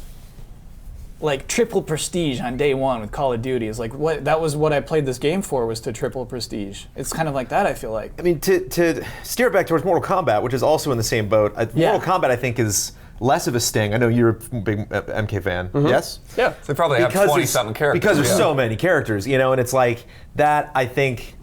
Like triple prestige on day one with Call of Duty is like, that was what I played this game for, was to triple prestige. It's kind of like that, I feel like. I mean, to steer it back towards Mortal Kombat, which is also in the same boat. Yeah. Mortal Kombat, I think, is less of a sting. I know you're a big MK fan. Yes? Yeah. They probably have 20-something characters. Because there's yeah. so many characters, and it's like that. I think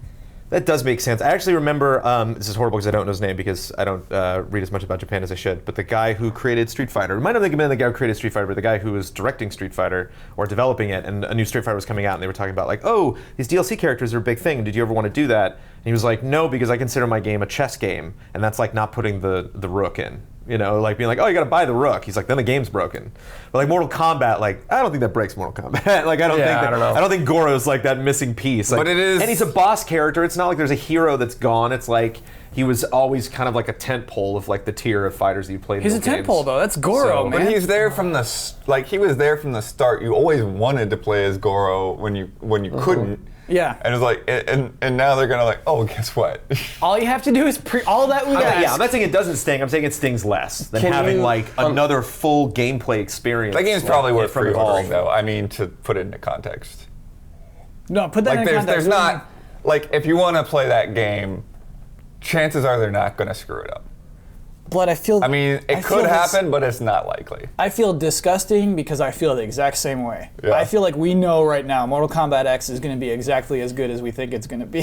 that does make sense. I actually remember. This is horrible because I don't know his name because I don't read as much about Japan as I should. But the guy who created Street Fighter, it might not have been the guy who created Street Fighter, but the guy who was directing Street Fighter or developing it, and a new Street Fighter was coming out, and they were talking about like, oh, these DLC characters are a big thing. Did you ever want to do that? And he was like, no, because I consider my game a chess game, and that's like not putting the rook in. Like being like, oh, you got to buy the rook. He's like, then the game's broken. But like Mortal Kombat, like I don't think that breaks Mortal Kombat. Like I don't think Goro's like that missing piece. Like, But it is- and he's a boss character. It's not like there's a hero that's gone. It's like he was always kind of like a tent pole of like the tier of fighters that you played. He's a in those tent pole games. though. That's Goro, man. But he's there from the he was there from the start. You always wanted to play as Goro when you couldn't. Yeah. And it's like, and now they're gonna like, oh, guess what? All you have to do is all that we ask. Yeah, I'm not saying it doesn't sting. I'm saying it stings less than Can having you, like another full gameplay experience. That game's probably like, worth from pre-ordering, Evolve. though. I mean, to put it into context. No, put that Like, in context. there's not like if you want to play that game, chances are they're not gonna screw it up. But I feel. I mean, I it feel could this- happen, but it's not likely. I feel disgusting because I feel the exact same way. Yeah. I feel like we know right now Mortal Kombat X is going to be exactly as good as we think it's going to be.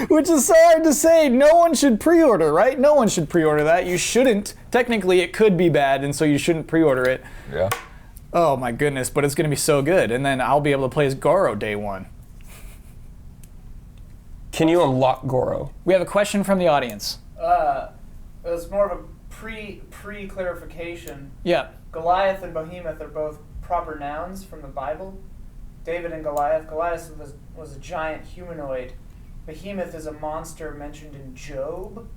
Which is so hard to say. No one should pre-order, right? No one should pre-order that. You shouldn't. Technically, it could be bad, and so you shouldn't pre-order it. Yeah. Oh my goodness, but it's going to be so good. And then I'll be able to play as Goro day one. Can you unlock Goro? We have a question from the audience. It was more of a pre-clarification. Yeah. Goliath and Behemoth are both proper nouns from the Bible. David and Goliath. Goliath was a giant humanoid. Behemoth is a monster mentioned in Job.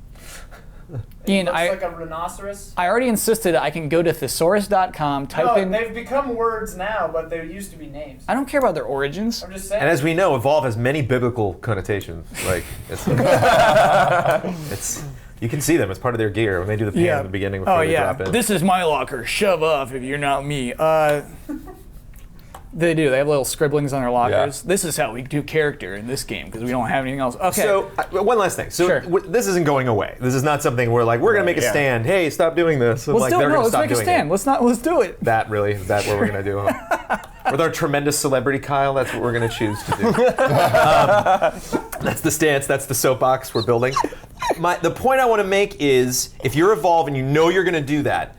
It Ian, looks like a rhinoceros. I already insisted I can go to thesaurus.com, type No, in... they've become words now, but they used to be names. I don't care about their origins. I'm just saying. And as we know, Evolve has many biblical connotations. Like it's you can see them as part of their gear when they do the pan at the beginning before they drop in. This is my locker. Shove off if you're not me. They do. They have little scribblings on their lockers. Yeah. This is how we do character in this game because we don't have anything else. Okay. So one last thing. So Sure. This isn't going away. This is not something where like we're gonna make a Yeah. stand. Hey, stop doing this. And, let's like, do it. they're No, gonna let's stop make a doing stand. It. Let's do it. That really is that what we're gonna do? Huh? With our tremendous celebrity, Kyle, that's what we're gonna choose to do. That's the stance. That's the soapbox we're building. The point I want to make is, if you're Evolve and you know you're going to do that,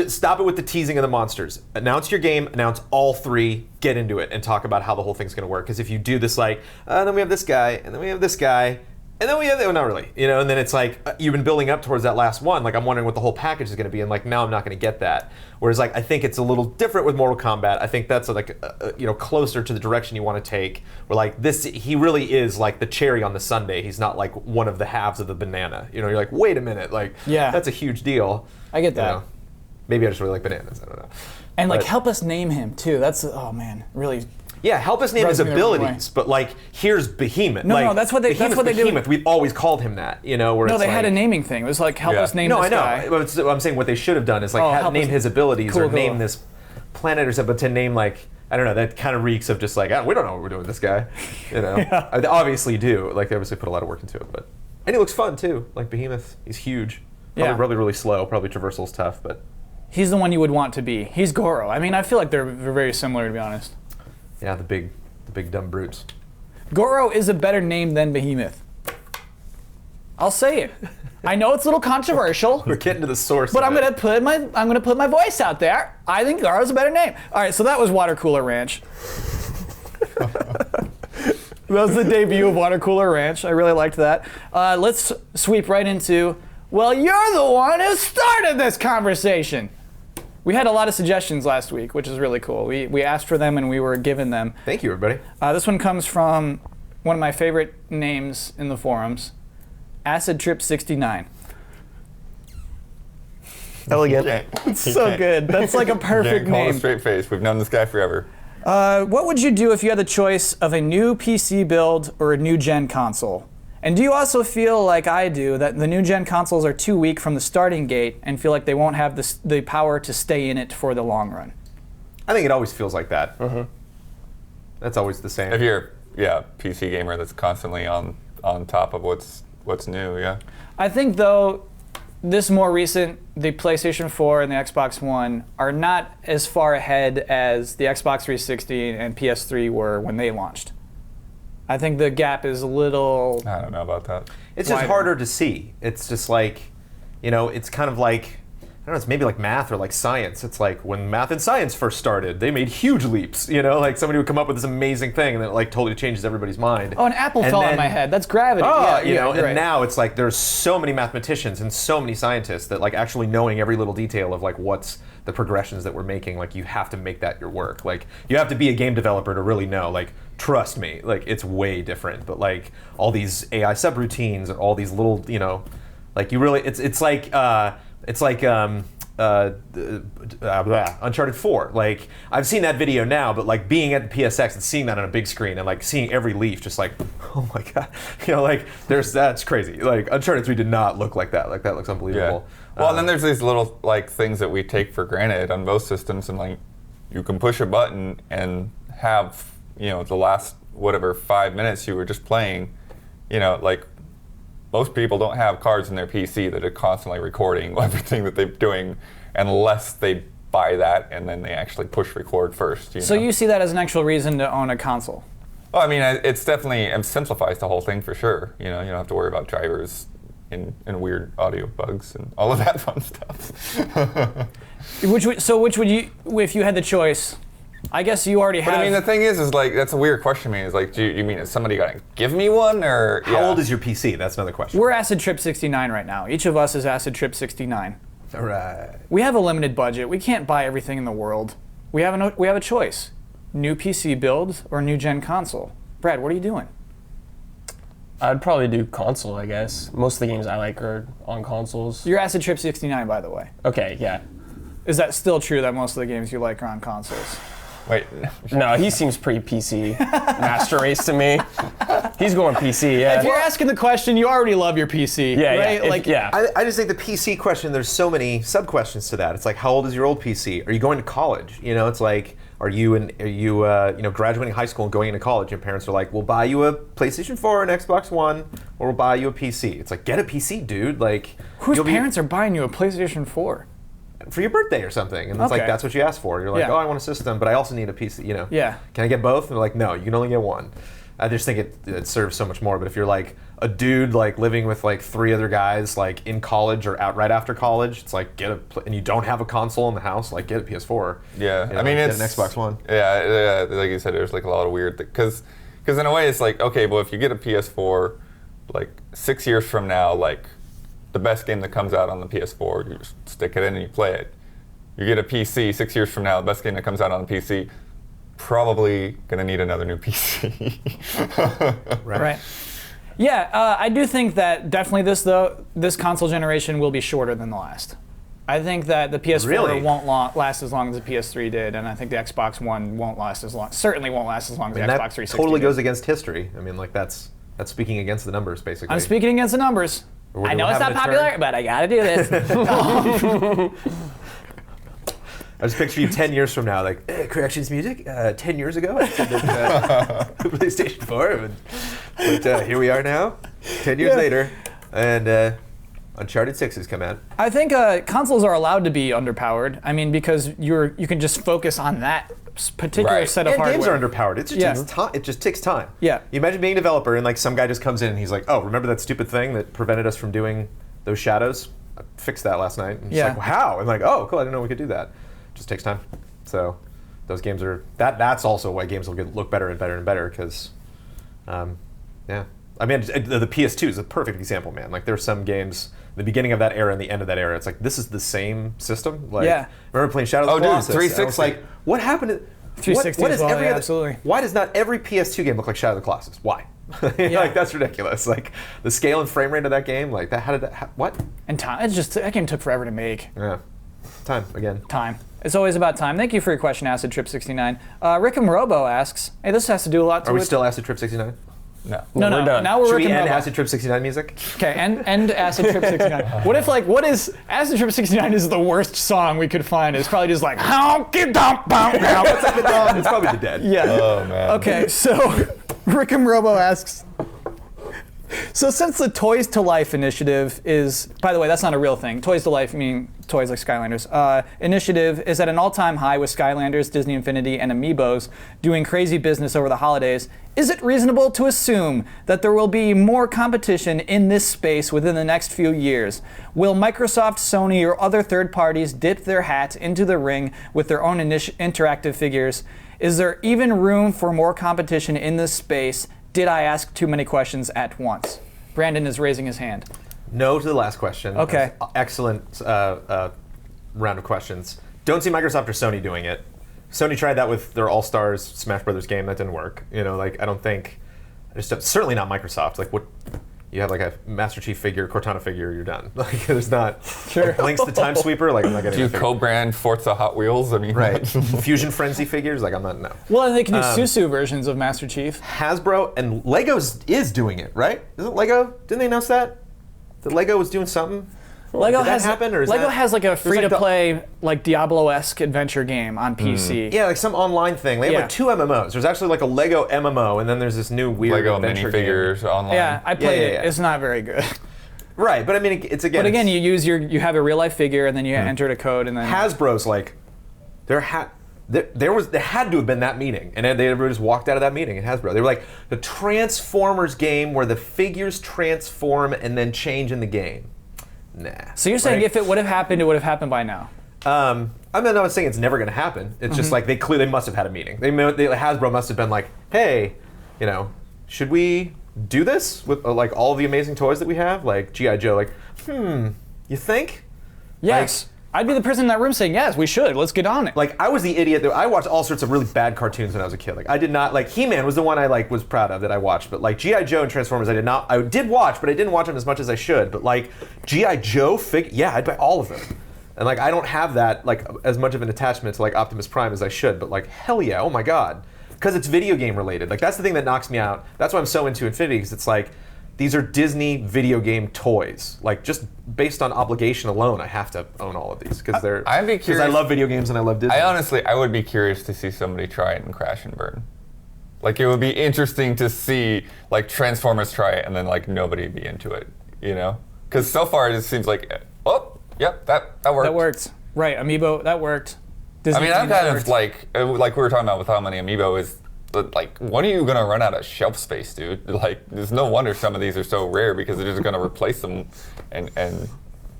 stop it with the teasing of the monsters. Announce your game, announce all three, get into it, and talk about how the whole thing's going to work. Because if you do this like, then we have this guy, and then we have this guy, and then we have, not really, and then it's like, you've been building up towards that last one, like I'm wondering what the whole package is going to be, and like now I'm not going to get that. Whereas like, I think it's a little different with Mortal Kombat. I think that's like, closer to the direction you want to take, where like this, he really is like the cherry on the sundae. He's not like one of the halves of the banana. You're like, wait a minute, like, that's a huge deal. I get that. Maybe I just really like bananas, I don't know. And like, But- help us name him too. That's, oh man, really. Yeah, help us name his Rubs me the wrong abilities, but like here's Behemoth. No, like, no, that's what they do. Behemoth. We've always called him that, where No, it's they had a like- naming thing. It was like, help us name No, this I know. guy. But I'm saying what they should have done is like Oh, help name us- his abilities Cool, or name cool. this planet or something, but to name like I don't know. That kind of reeks of just like, we don't know what we're doing with this guy. You know, They obviously do. Like they obviously put a lot of work into it, and he looks fun too. Like Behemoth, he's huge. Probably really slow. Probably traversal's tough, but He's the one you would want to be. He's Goro. I mean, I feel like they're very similar, to be honest. yeah, the big dumb brutes. Goro is a better name than Behemoth. I'll say it. I know it's a little controversial, We're getting to the source. but of I'm it. gonna put my voice out there. I think Goro's a better name. All right, so that was Water Cooler Ranch. That was the debut of Water Cooler Ranch. I really liked that. Let's sweep right into, well, you're the one who started this conversation. We had a lot of suggestions last week, which is really cool. We asked for them and we were given them. Thank you, everybody. This one comes from one of my favorite names in the forums, Acid Trip 69. Elegant. So good. That's like a perfect Call a name. straight face. We've known this guy forever. What would you do if you had the choice of a new PC build or a new gen console? And do you also feel like I do that the new gen consoles are too weak from the starting gate and feel like they won't have the power to stay in it for the long run? I think it always feels like that. That's always the same. If you're PC gamer that's constantly on top of what's new, yeah. I think though, this more recent, the PlayStation 4 and the Xbox One are not as far ahead as the Xbox 360 and PS3 were when they launched. I think the gap is a little... I don't know about that. It's just wider. harder to see. It's just like, it's kind of like, I don't know, it's maybe like math or like science. It's like when math and science first started, they made huge leaps, Like somebody would come up with this amazing thing and then it like totally changes everybody's mind. Oh, an apple And fell on then- my head. That's gravity. Oh, yeah, and you're right. now it's like there's so many mathematicians and so many scientists that like actually knowing every little detail of like what's the progressions that we're making, like you have to make that your work. Like you have to be a game developer to really know, like trust me, like it's way different. But like all these AI subroutines and all these little, like you really, it's like Uncharted 4. Like I've seen that video now, but like being at the PSX and seeing that on a big screen and like seeing every leaf, just like, oh my god, like that's crazy. Like Uncharted 3 did not look like that. Like that looks unbelievable. Well, and then there's these little like things that we take for granted on both systems, and like you can push a button and have the last 5 minutes you were just playing, like most people don't have cards in their PC that are constantly recording everything that they're doing unless they buy that and then they actually push record first. So you see that as an actual reason to own a console? Well, I mean, it's definitely it simplifies the whole thing for sure. You don't have to worry about drivers and weird audio bugs and all of that fun stuff. Which would you, if you had the choice? I guess you already have. But I mean, the thing is like that's a weird question to me. Is like, do you mean is somebody gonna give me one or? How old is your PC? That's another question. We're Acid Trip 69 right now. Each of us is Acid Trip 69. All right. We have a limited budget. We can't buy everything in the world. We have a choice: new PC build or new gen console. Brad, what are you doing? I'd probably do console, I guess. Most of the games I like are on consoles. You're Acid Trip 69, by the way. Okay, yeah. Is that still true that most of the games you like are on consoles? Wait. No, he seems pretty PC. Master Race to me. He's going PC, yeah. If you're asking the question, you already love your PC, yeah, right? yeah. Like, yeah. I just think the PC question, there's so many sub-questions to that. It's like, how old is your old PC? Are you going to college? It's like, are you graduating high school and going into college? Your parents are like, we'll buy you a PlayStation 4 and Xbox One, or we'll buy you a PC. It's like, get a PC, dude. Like, whose parents are buying you a PlayStation 4? for your birthday or something, and it's like Okay. that's what you asked for. You're like, Yeah. oh, I want a system, but I also need a PC. Yeah. Can I get both? And they're like, no, you can only get one. I just think it serves so much more. But if you're like a dude like living with like 3 other guys like in college or out right after college, it's like and you don't have a console in the house, like get a PS4. Yeah, I mean get it's an Xbox One. Yeah, like you said, there's like a lot of weird because in a way it's like okay, well if you get a PS4, like 6 years from now, like the best game that comes out on the PS4, you just stick it in and you play it. You get a PC 6 years from now, the best game that comes out on the PC, probably gonna need another new PC. Right. Yeah, I do think that definitely this console generation will be shorter than the last. I think that the PS4 Really? won't last as long as the PS3 did, and I think the Xbox One won't last as long. Certainly won't last as long as the And Xbox that 360 totally did. goes against history. I mean, like that's speaking against the numbers, basically. I'm speaking against the numbers. We're I know it's not having a popular, turn. but I gotta do this. I just picture you 10 years from now, like, corrections music. 10 years ago, I said that corrections music. 10 years ago, I said that PlayStation 4. But here we are now, 10 years later, and Uncharted 6 has come out. I think consoles are allowed to be underpowered. I mean, because you can just focus on that particular set of and hardware. games are underpowered. It just takes time. It just takes time. Yeah. You imagine being a developer and like some guy just comes in and he's like, "Oh, remember that stupid thing that prevented us from doing those shadows? I fixed that last night." And it's like, well, how? And like, "Oh, cool. I didn't know we could do that." It just takes time. So those games are that's also why games will look better and better and better because, yeah. I mean, the PS2 is a perfect example, man. Like there's some games, the beginning of that era and the end of that era, it's like this is the same system. Like, remember playing Shadow of the Colossus? 360. I was like, what happened to 360 what as is well, every yeah, other, absolutely. Why does not every PS2 game look like Shadow of the Colossus? Why? Like that's ridiculous. Like the scale and frame rate of that game, like that. How did that? What? And time. It's just that game took forever to make. Yeah, time again. Time. It's always about time. Thank you for your question, Acid Trip 69. Rick and Robo asks, "Hey, this has to do a lot to." Are we still Acid Trip 69? No. No. we're done. Now we're Should Rick we and end Robo. Acid Trip 69 music? Okay, end Acid Trip 69. What is Acid Trip 69 is the worst song we could find. It's probably just like honky dump bump. It's probably The Dead. Yeah. Oh man. Okay, so Rick and Robo asks, so since the Toys to Life initiative is, by the way, that's not a real thing. Toys to Life meaning toys like Skylanders. Initiative is at an all-time high with Skylanders, Disney Infinity, and Amiibos doing crazy business over the holidays. Is it reasonable to assume that there will be more competition in this space within the next few years? Will Microsoft, Sony, or other third parties dip their hats into the ring with their own interactive figures? Is there even room for more competition in this space? Did I ask too many questions at once? Brandon is raising his hand. No to the last question. Okay. Excellent round of questions. Don't see Microsoft or Sony doing it. Sony tried that with their All-Stars Smash Brothers game. That didn't work. You know, like I don't think. Certainly not Microsoft. Like what? You have like a Master Chief figure, Cortana figure, you're done. Like there's not. Sure. Link's the Time Sweeper. Like I'm not getting. Do you a figure. co-brand Forza Hot Wheels? I mean, Right. Fusion Frenzy figures. Like I'm not. No. Well, and they can do Susu versions of Master Chief. Hasbro and Lego's is doing it, right? Isn't Lego? Didn't they announce that? That Lego was doing something. Lego Did that has happen, or is Lego that- has like a there's like free-to-play like Diablo-esque adventure game on PC. Yeah, like some online thing. They have Yeah. like 2 MMOs. There's actually like a Lego MMO, and then there's this new weird Lego adventure minifigures online. Yeah, I played it. yeah. It's not very good. game. Right, but I mean, it's again. But again, it's- you have a real life figure and then you entered a code and then Hasbro's like, there had to have been that meeting, and they just walked out of that meeting at Hasbro. They were like, the Transformers game where the figures transform and then change in the game. Nah. So you're saying Right? if it would have happened, it would have happened by now. I'm not saying it's never going to happen. It's just like they must have had a meeting. Hasbro must have been like, hey, you know, should we do this with like all of the amazing toys that we have, like GI Joe? Like, you think? Yes. I'd be the person in that room saying, yes, we should. Let's get on it. Like, I was the idiot that I watched all sorts of really bad cartoons when I was a kid. Like, I did not like He-Man was the one I like was proud of that I watched, but like GI Joe and Transformers, I did watch, but I didn't watch them as much as I should. But like GI Joe I'd buy all of them. And like I don't have that like as much of an attachment to like Optimus Prime as I should. But like hell yeah, oh my god, because it's video game related. Like that's the thing that knocks me out. That's why I'm so into Infinity, because it's like these are Disney video game toys. Like just based on obligation alone, I have to own all of these because they're. I'd be because curious. I love video games and I love Disney. I would be curious to see somebody try it and crash and burn. Like it would be interesting to see like Transformers try it and then like nobody be into it, you know? Because so far it just seems like, oh, yep, that worked. That worked. Right, Amiibo, that worked. I mean, I'm Disney, that kind worked. of like we were talking about with how many Amiibo is. But like, when are you gonna run out of shelf space, dude? Like, there's no wonder some of these are so rare because they're just gonna replace them and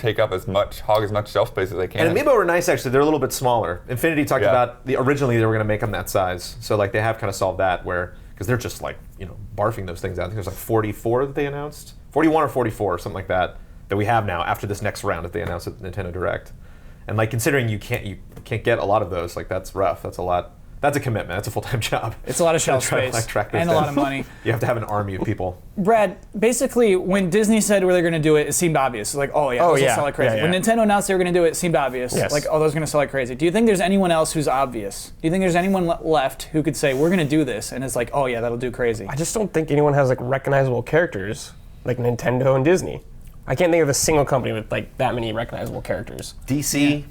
hog as much shelf space as they can. And Amiibo were nice actually. They're a little bit smaller. Infinity talked about originally they were going to make them that size, so like they have kind of solved that because they're just like barfing those things out. I think there's like 44 that they announced, 41 or 44 or something like that we have now after this next round that they announced at Nintendo Direct. And like considering you can't get a lot of those, like that's rough. That's a lot. That's a commitment. That's a full-time job. It's a lot of shelf Try to, space like, track those and a down. lot of money. You have to have an army of people. Brad, basically, when Disney said where they're going to do it, it seemed obvious. Like, oh yeah, this will sell like crazy. Yeah, When yeah. Nintendo announced they were going to do it, it seemed obvious. Yes. Like, oh, those are going to sell like crazy. Do you think there's anyone else who's obvious? Do you think there's anyone left who could say, we're going to do this, and it's like, oh yeah, that'll do crazy? I just don't think anyone has like recognizable characters like Nintendo and Disney. I can't think of a single company with like that many recognizable characters. DC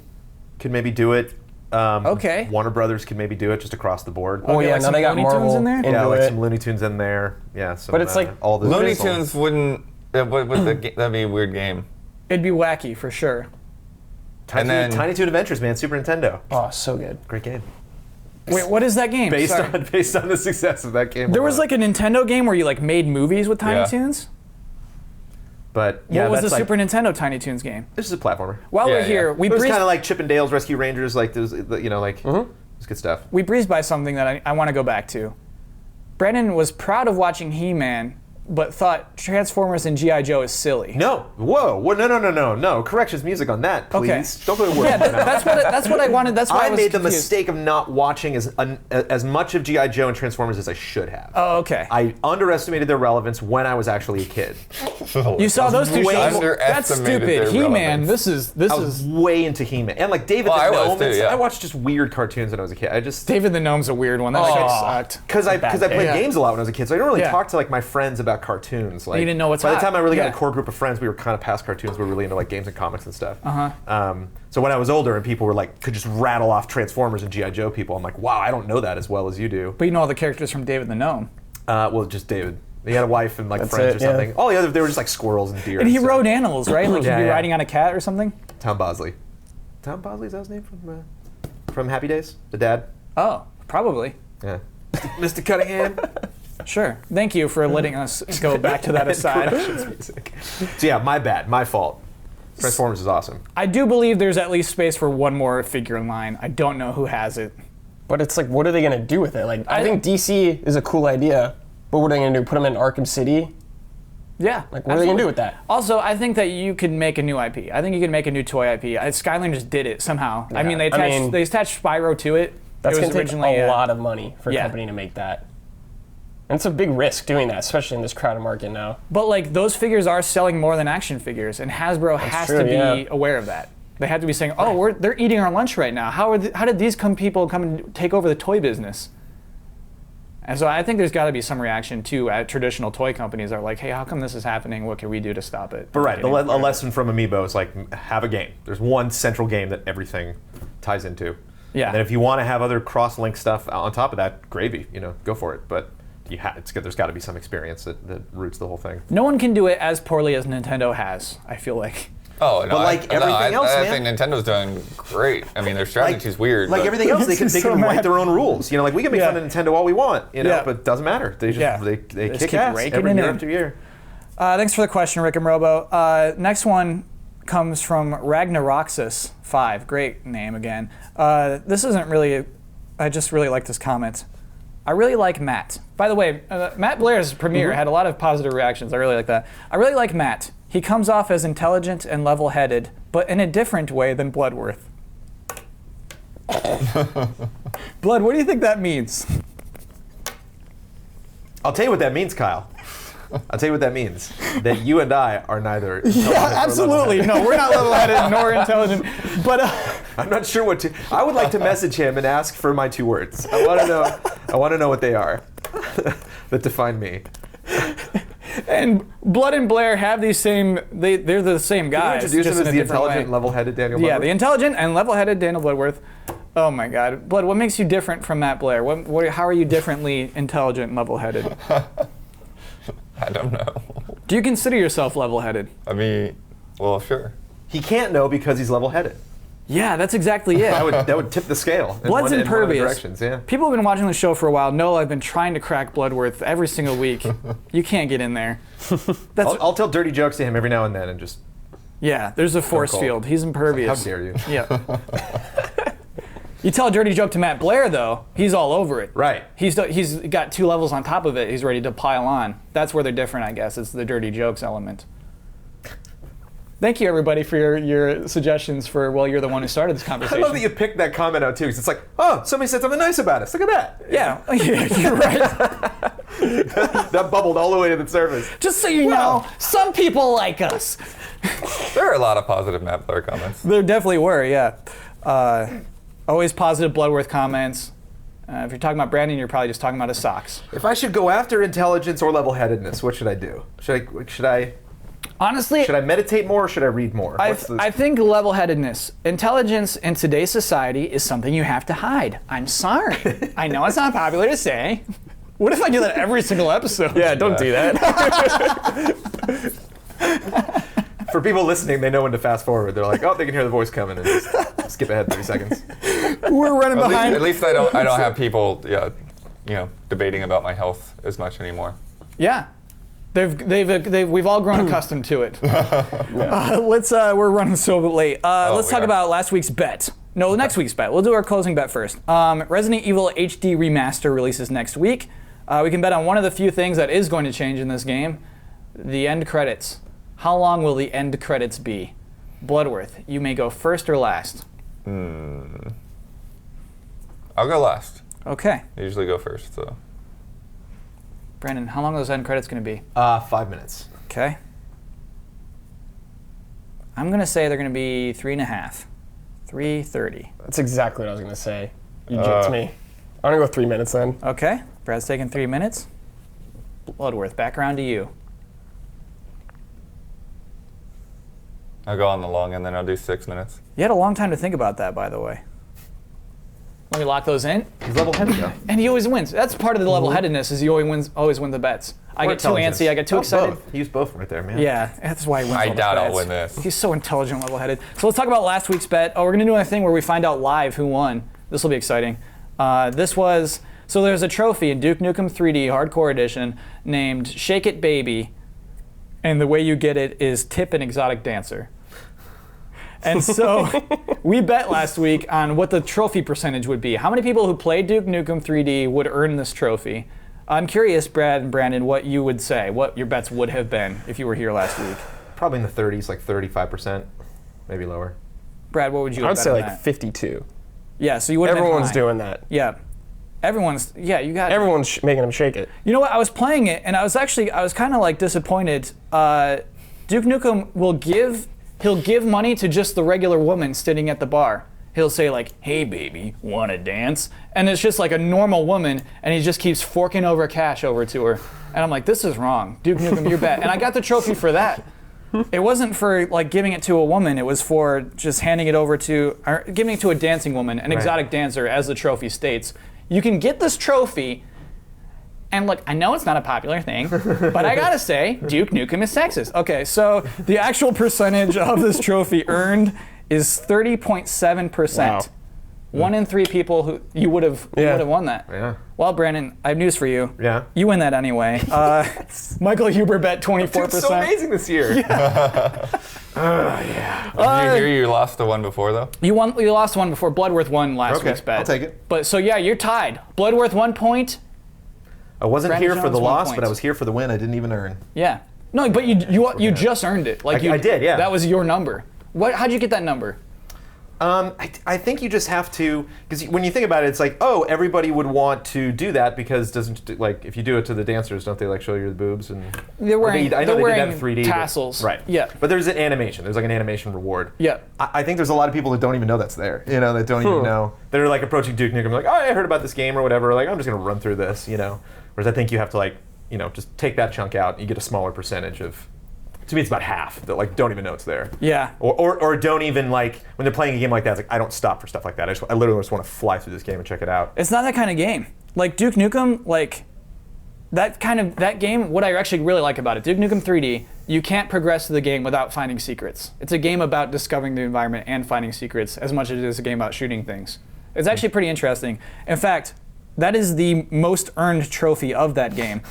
could maybe do it. Okay. Warner Brothers could maybe do it just across the board. Oh yeah, like now some they got Looney Tunes Marvel in there? Yeah, into like it. some Looney Tunes in there. Yeah, some, But it's like all the Looney Tunes wouldn't. That'd be a weird game. It'd be wacky for sure. Tiny Toon Adventures, man, Super Nintendo. Oh, so good. Great game. Wait, what is that game? Based Sorry. on the success of that game. There was like a Nintendo game where you like made movies with Tiny Yeah. Toons. But yeah, What was the that's like, Super Nintendo Tiny Toons game? This is a platformer. While we're Yeah, here, yeah. we It was breezed, kind of like Chip and Dale's Rescue Rangers, like those, you know, like it was good stuff. we breezed by something that I want to go back to. Brandon was proud of watching He-Man, but thought Transformers and G.I. Joe is silly. No, whoa, no. Corrections music on that, please. Okay. Don't put a word Yeah, in my mouth. that's what I wanted. That's why I I was made the confused. mistake of not watching as much of G.I. Joe and Transformers as I should have. Oh, okay. I underestimated their relevance when I was actually a kid. You saw those two way shows? more- That's underestimated stupid. their He-Man. relevance. This I was is way into He-Man. And like David Well, I the was Gnome. too, yeah. I watched just weird cartoons when I was a kid. I just David the Gnome's a weird one. That show sucked. because I played Yeah. games a lot when I was a kid, so I didn't really Yeah. talk to like my friends about cartoons. Like You didn't know what's by the hot. time I really got Yeah. a core group of friends, we were kind of past cartoons. We were really into like games and comics and stuff. So when I was older and people were like could just rattle off Transformers and GI Joe people, I'm like, wow, I don't know that as well as you do. But you know all the characters from David the Gnome. Well, just David. He had a wife and like That's friends it, or something. yeah. All the other they were just like squirrels and deer. And he stuff. rode animals, right? Like Yeah, he'd be yeah. riding on a cat or something. Tom Bosley. Tom Bosley, is that his name from Happy Days? The dad. Oh, probably. Yeah. Mr. Cunningham. Sure. Thank you for letting us go back to that aside. Music. So yeah, my bad, my fault. Transformers is awesome. I do believe there's at least space for one more figure in line. I don't know who has it. But it's like, what are they gonna do with it? Like, I think DC is a cool idea, but what are they gonna do? Put them in Arkham City? Yeah. Like, what are they gonna do with that? Also, I think that you could make a new IP. I think you could make a new toy IP. Skylanders did it somehow. I mean, they attached Spyro to it. That's it was gonna take originally a lot of money for a Yeah. company to make that. And it's a big risk doing that, especially in this crowded market now. But like those figures are selling more than action figures, and Hasbro has true, to be yeah. aware of that. They have to be saying, "Oh, they're eating our lunch right now. How did these people come and take over the toy business?" And so I think there's got to be some reaction too at traditional toy companies that are like, "Hey, how come this is happening? What can we do to stop it?" But right, a lesson from Amiibo is like have a game. There's one central game that everything ties into. Yeah. And then if you want to have other cross-link stuff on top of that, gravy. Go for it. But there's got to be some experience that roots the whole thing. No one can do it as poorly as Nintendo has. I feel like. Oh, no, But like everything else, I man. think Nintendo's doing great. I mean, their strategy's weird. Like but- everything else, they can So write mad. their own rules. Like we can make Yeah. fun of Nintendo all we want, Yeah. but it doesn't matter. They just Yeah. they They just kick keep ass raking every it year in. after year. Thanks for the question, Rick and Robo. Next one comes from Ragnaroxus 5. Great name again. This isn't really. I just really like this comment. I really like Matt. By the way, Matt Blair's premiere had a lot of positive reactions. I really like that. I really like Matt. He comes off as intelligent and level-headed, but in a different way than Bloodworth. Blood, what do you think that means? I'll tell you what that means, Kyle. I'll tell you what that means. That you and I are neither. Yeah, absolutely. No, we're not level-headed nor intelligent. But I'm not sure what to. I would like to message him and ask for my 2 words. I want to know. I want to know what they are that define me. and Blood and Blair have these same. They're the same Can you guys. introduce just him in as a the different intelligent, way. level-headed Daniel Yeah, Bloodworth? the intelligent and level-headed Daniel Bloodworth. Oh my God, Blood! What makes you different from Matt Blair? How are you differently intelligent and level-headed? I don't know. Do you consider yourself level-headed? I mean, well, sure. He can't know because he's level-headed. Yeah, that's exactly it. That would tip the scale. Blood's in one of the impervious. directions, yeah. People have been watching the show for a while. Know I've been trying to crack Bloodworth every single week. You can't get in there. That's I'll tell dirty jokes to him every now and then and just. yeah. There's a force cold. field. He's impervious. How dare you? Yeah. You tell a dirty joke to Matt Blair, though, he's all over it. Right. He's got 2 levels on top of it. He's ready to pile on. That's where they're different, I guess. It's the dirty jokes element. Thank you, everybody, for your suggestions for, well, you're the one who started this I conversation. love that you picked that comment out too, because it's like, oh, somebody said something nice about us. Look at that. Yeah, you're right. That bubbled all the way to the surface. Just so you know, some people like us. There are a lot of positive Matt Blair comments. There definitely were, yeah. Always positive Bloodworth comments. If you're talking about Brandon, you're probably just talking about his socks. If I should go after intelligence or level-headedness, what should I do? Should I Honestly, Should I meditate more or should I read more? I What's the- think level-headedness, intelligence in today's society is something you have to hide. I'm sorry. I know it's not popular to say. What if I do that every single episode? Yeah, don't do that. For people listening, they know when to fast forward. They're like, oh, they can hear the voice coming and just skip ahead 30 seconds. We're running behind. At least I don't have people, debating about my health as much anymore. Yeah. We've all grown accustomed to it. We're running so late. Let's talk about last week's bet. No, next week's bet. We'll do our closing bet first. Resident Evil HD Remaster releases next week. We can bet on one of the few things that is going to change in this game: the end credits. How long will the end credits be? Bloodworth, you may go first or last. I'll go last. Okay. I usually go first, so. Brandon, how long are those end credits going to be? 5 minutes. Okay. I'm going to say they're going to be 3.5. 3:30. That's exactly what I was going to say. You jinxed me. I'm going to go 3 minutes then. Okay. Brad's taking 3 minutes. Bloodworth, back around to you. I'll go on the long end, then I'll do 6 minutes. You had a long time to think about that, by the way. Let me lock those in. He's level-headed, though. And he always wins. That's part of the level-headedness, is he always win the bets. I get too antsy, I get too excited. Both. He used both right there, man. Yeah, that's why he wins all I the doubt I'll bets. win this. He's so intelligent, level-headed. So let's talk about last week's bet. We're going to do a thing where we find out live who won. This will be exciting. So there's a trophy in Duke Nukem 3D Hardcore Edition named Shake It Baby, and the way you get it is tip an exotic dancer. And so we bet last week on what the trophy percentage would be. How many people who played Duke Nukem 3D would earn this trophy? I'm curious, Brad and Brandon, what you would say, what your bets would have been if you were here last week. Probably in the 30s, like 35%, maybe lower. Brad, what would you I have would bet say on like that? 52. Yeah, so you would have been Everyone's high. doing that. Yeah. You got Everyone's making them shake it. You know what? I was playing it, and I was kind of like disappointed. Duke Nukem he'll give money to just the regular woman sitting at the bar. He'll say like, "Hey baby, wanna dance?" And it's just like a normal woman, and he just keeps forking over cash over to her. And I'm like, this is wrong. Duke Nukem, you're bad. And I got the trophy for that. It wasn't for like giving it to a woman. It was for just handing it over to, or giving it to a dancing woman, an exotic dancer, as the trophy states. You can get this trophy, and look, I know it's not a popular thing, but I gotta say, Duke Nukem is sexist. Okay, so the actual percentage of this trophy earned is 30.7%. Wow. 1 in 3 people who you would have won that. Yeah. Well, Brandon, I have news for you. Yeah. You win that anyway. Michael Huber bet 24%. Dude, so amazing this year. Did you hear you lost the one before, though? You lost one before. Bloodworth won last Okay, week's bet. I'll take it. But so yeah, you're tied. Bloodworth 1 point. I wasn't Brandon here for Jones, the 1 loss, point. but I was here for the win. I didn't even earn. Yeah. No, but you just earned it. Like I did, yeah. That was your number. How'd you get that number? I think you just have to, because when you think about it, it's like, oh, everybody would want to do that because if you do it to the dancers, don't they like show you the boobs and They're wearing, I know they're they did wearing have 3D tassels. but, right? Yeah. But there's an animation. There's like an animation reward. Yeah. I think there's a lot of people that don't even know that's there. You know, that don't even know. They're like approaching Duke Nukem like, oh, I heard about this game or whatever. Like, I'm just gonna run through this. You know. Whereas I think you have to like, just take that chunk out. And you get a smaller percentage of. To me, it's about half that like don't even know it's there. Yeah. Or don't even like when they're playing a game like that. It's like I don't stop for stuff like that. I literally just want to fly through this game and check it out. It's not that kind of game. Like Duke Nukem, like that game. What I actually really like about it, Duke Nukem 3D, you can't progress to the game without finding secrets. It's a game about discovering the environment and finding secrets as much as it is a game about shooting things. It's actually pretty interesting. In fact, that is the most earned trophy of that game.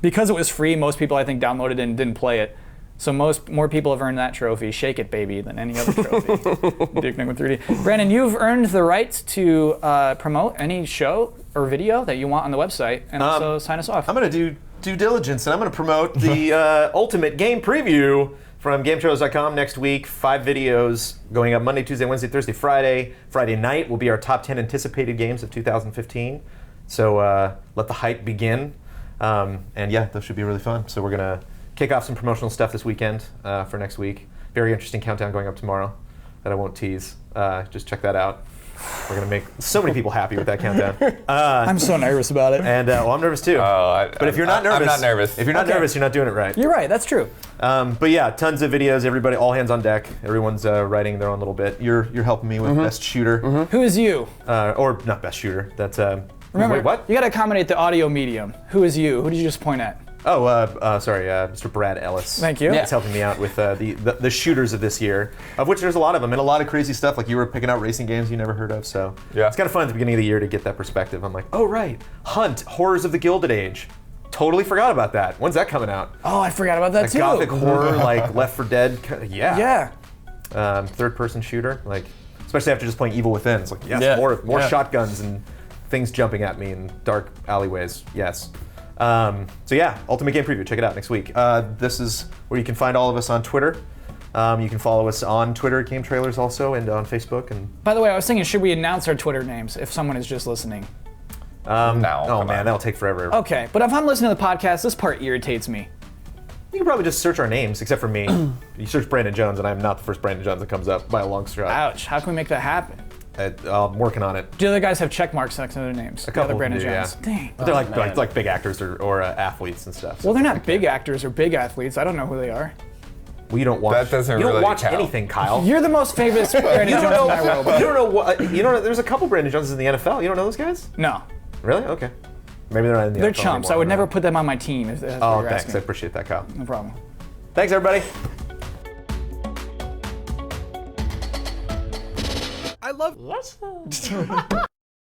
Because it was free, most people I think downloaded it and didn't play it. So more people have earned that trophy, Shake It Baby, than any other trophy. Duke Nukem 3D. Brandon, you've earned the right to promote any show or video that you want on the website, and also sign us off. I'm going to do due diligence, and I'm going to promote the ultimate game preview from GameTrailers.com next week. 5 videos going up Monday, Tuesday, Wednesday, Thursday, Friday. Friday night will be our top 10 anticipated games of 2015. So let the hype begin. And yeah, those should be really fun. So we're going to kick off some promotional stuff this weekend for next week. Very interesting countdown going up tomorrow that I won't tease. Just check that out. We're gonna make so many people happy with that countdown. I'm so nervous about it. And well, I'm nervous too. But if you're not nervous, I'm not nervous. If you're not Okay. nervous, you're not doing it right. You're right. That's true. But yeah, tons of videos. Everybody, all hands on deck. Everyone's writing their own little bit. You're helping me with best shooter, Who is you? or not best shooter. That's Remember, wait, what? you got to accommodate the audio medium. Who is you? Who did you just point at? Oh, sorry, Mr. Brad Ellis. Thank you. He's helping me out with the shooters of this year, of which there's a lot of them, and a lot of crazy stuff. Like you were picking out racing games you never heard of, so Yeah. it's kind of fun at the beginning of the year to get that perspective. I'm like, oh right, Hunt, Horrors of the Gilded Age. Totally forgot about that. When's that coming out? Oh, I forgot about that Like too. gothic horror, like Left 4 Dead. Yeah. Yeah. Third-person shooter, like especially after just playing Evil Within. It's like yes, Yeah. more Yeah. shotguns and things jumping at me in dark alleyways. Yes. So yeah, Ultimate Game Preview. Check it out next week. This is where you can find all of us on Twitter. You can follow us on Twitter at GameTrailers also, and on Facebook. And By the way, I was thinking, should we announce our Twitter names if someone is just listening? No, oh come man, on. that'll take forever. Okay, but if I'm listening to the podcast, this part irritates me. You can probably just search our names, except for me. You search Brandon Jones, and I'm not the first Brandon Jones that comes up by a long shot. Ouch, how can we make that happen? I'm working on it. Do the other guys have check marks next to their names? A couple other Brandon do, Jones. yeah. Dang. But they're man. like big actors or athletes and stuff. Well, they're not big actors or big athletes. I don't know who they are. Well, you don't watch. That doesn't you don't really watch count. anything, Kyle. You're the most famous Brandon You Jones don't in my know. world. You don't know what. You don't know. There's a couple Brandon Joneses in the NFL. You don't know those guys? No, Really? Okay. Maybe they're not in the they're NFL chumps. anymore. I would never put them on my team if that's what Oh, you're thanks. I asking. appreciate that, Kyle. No problem. Thanks, everybody. I love.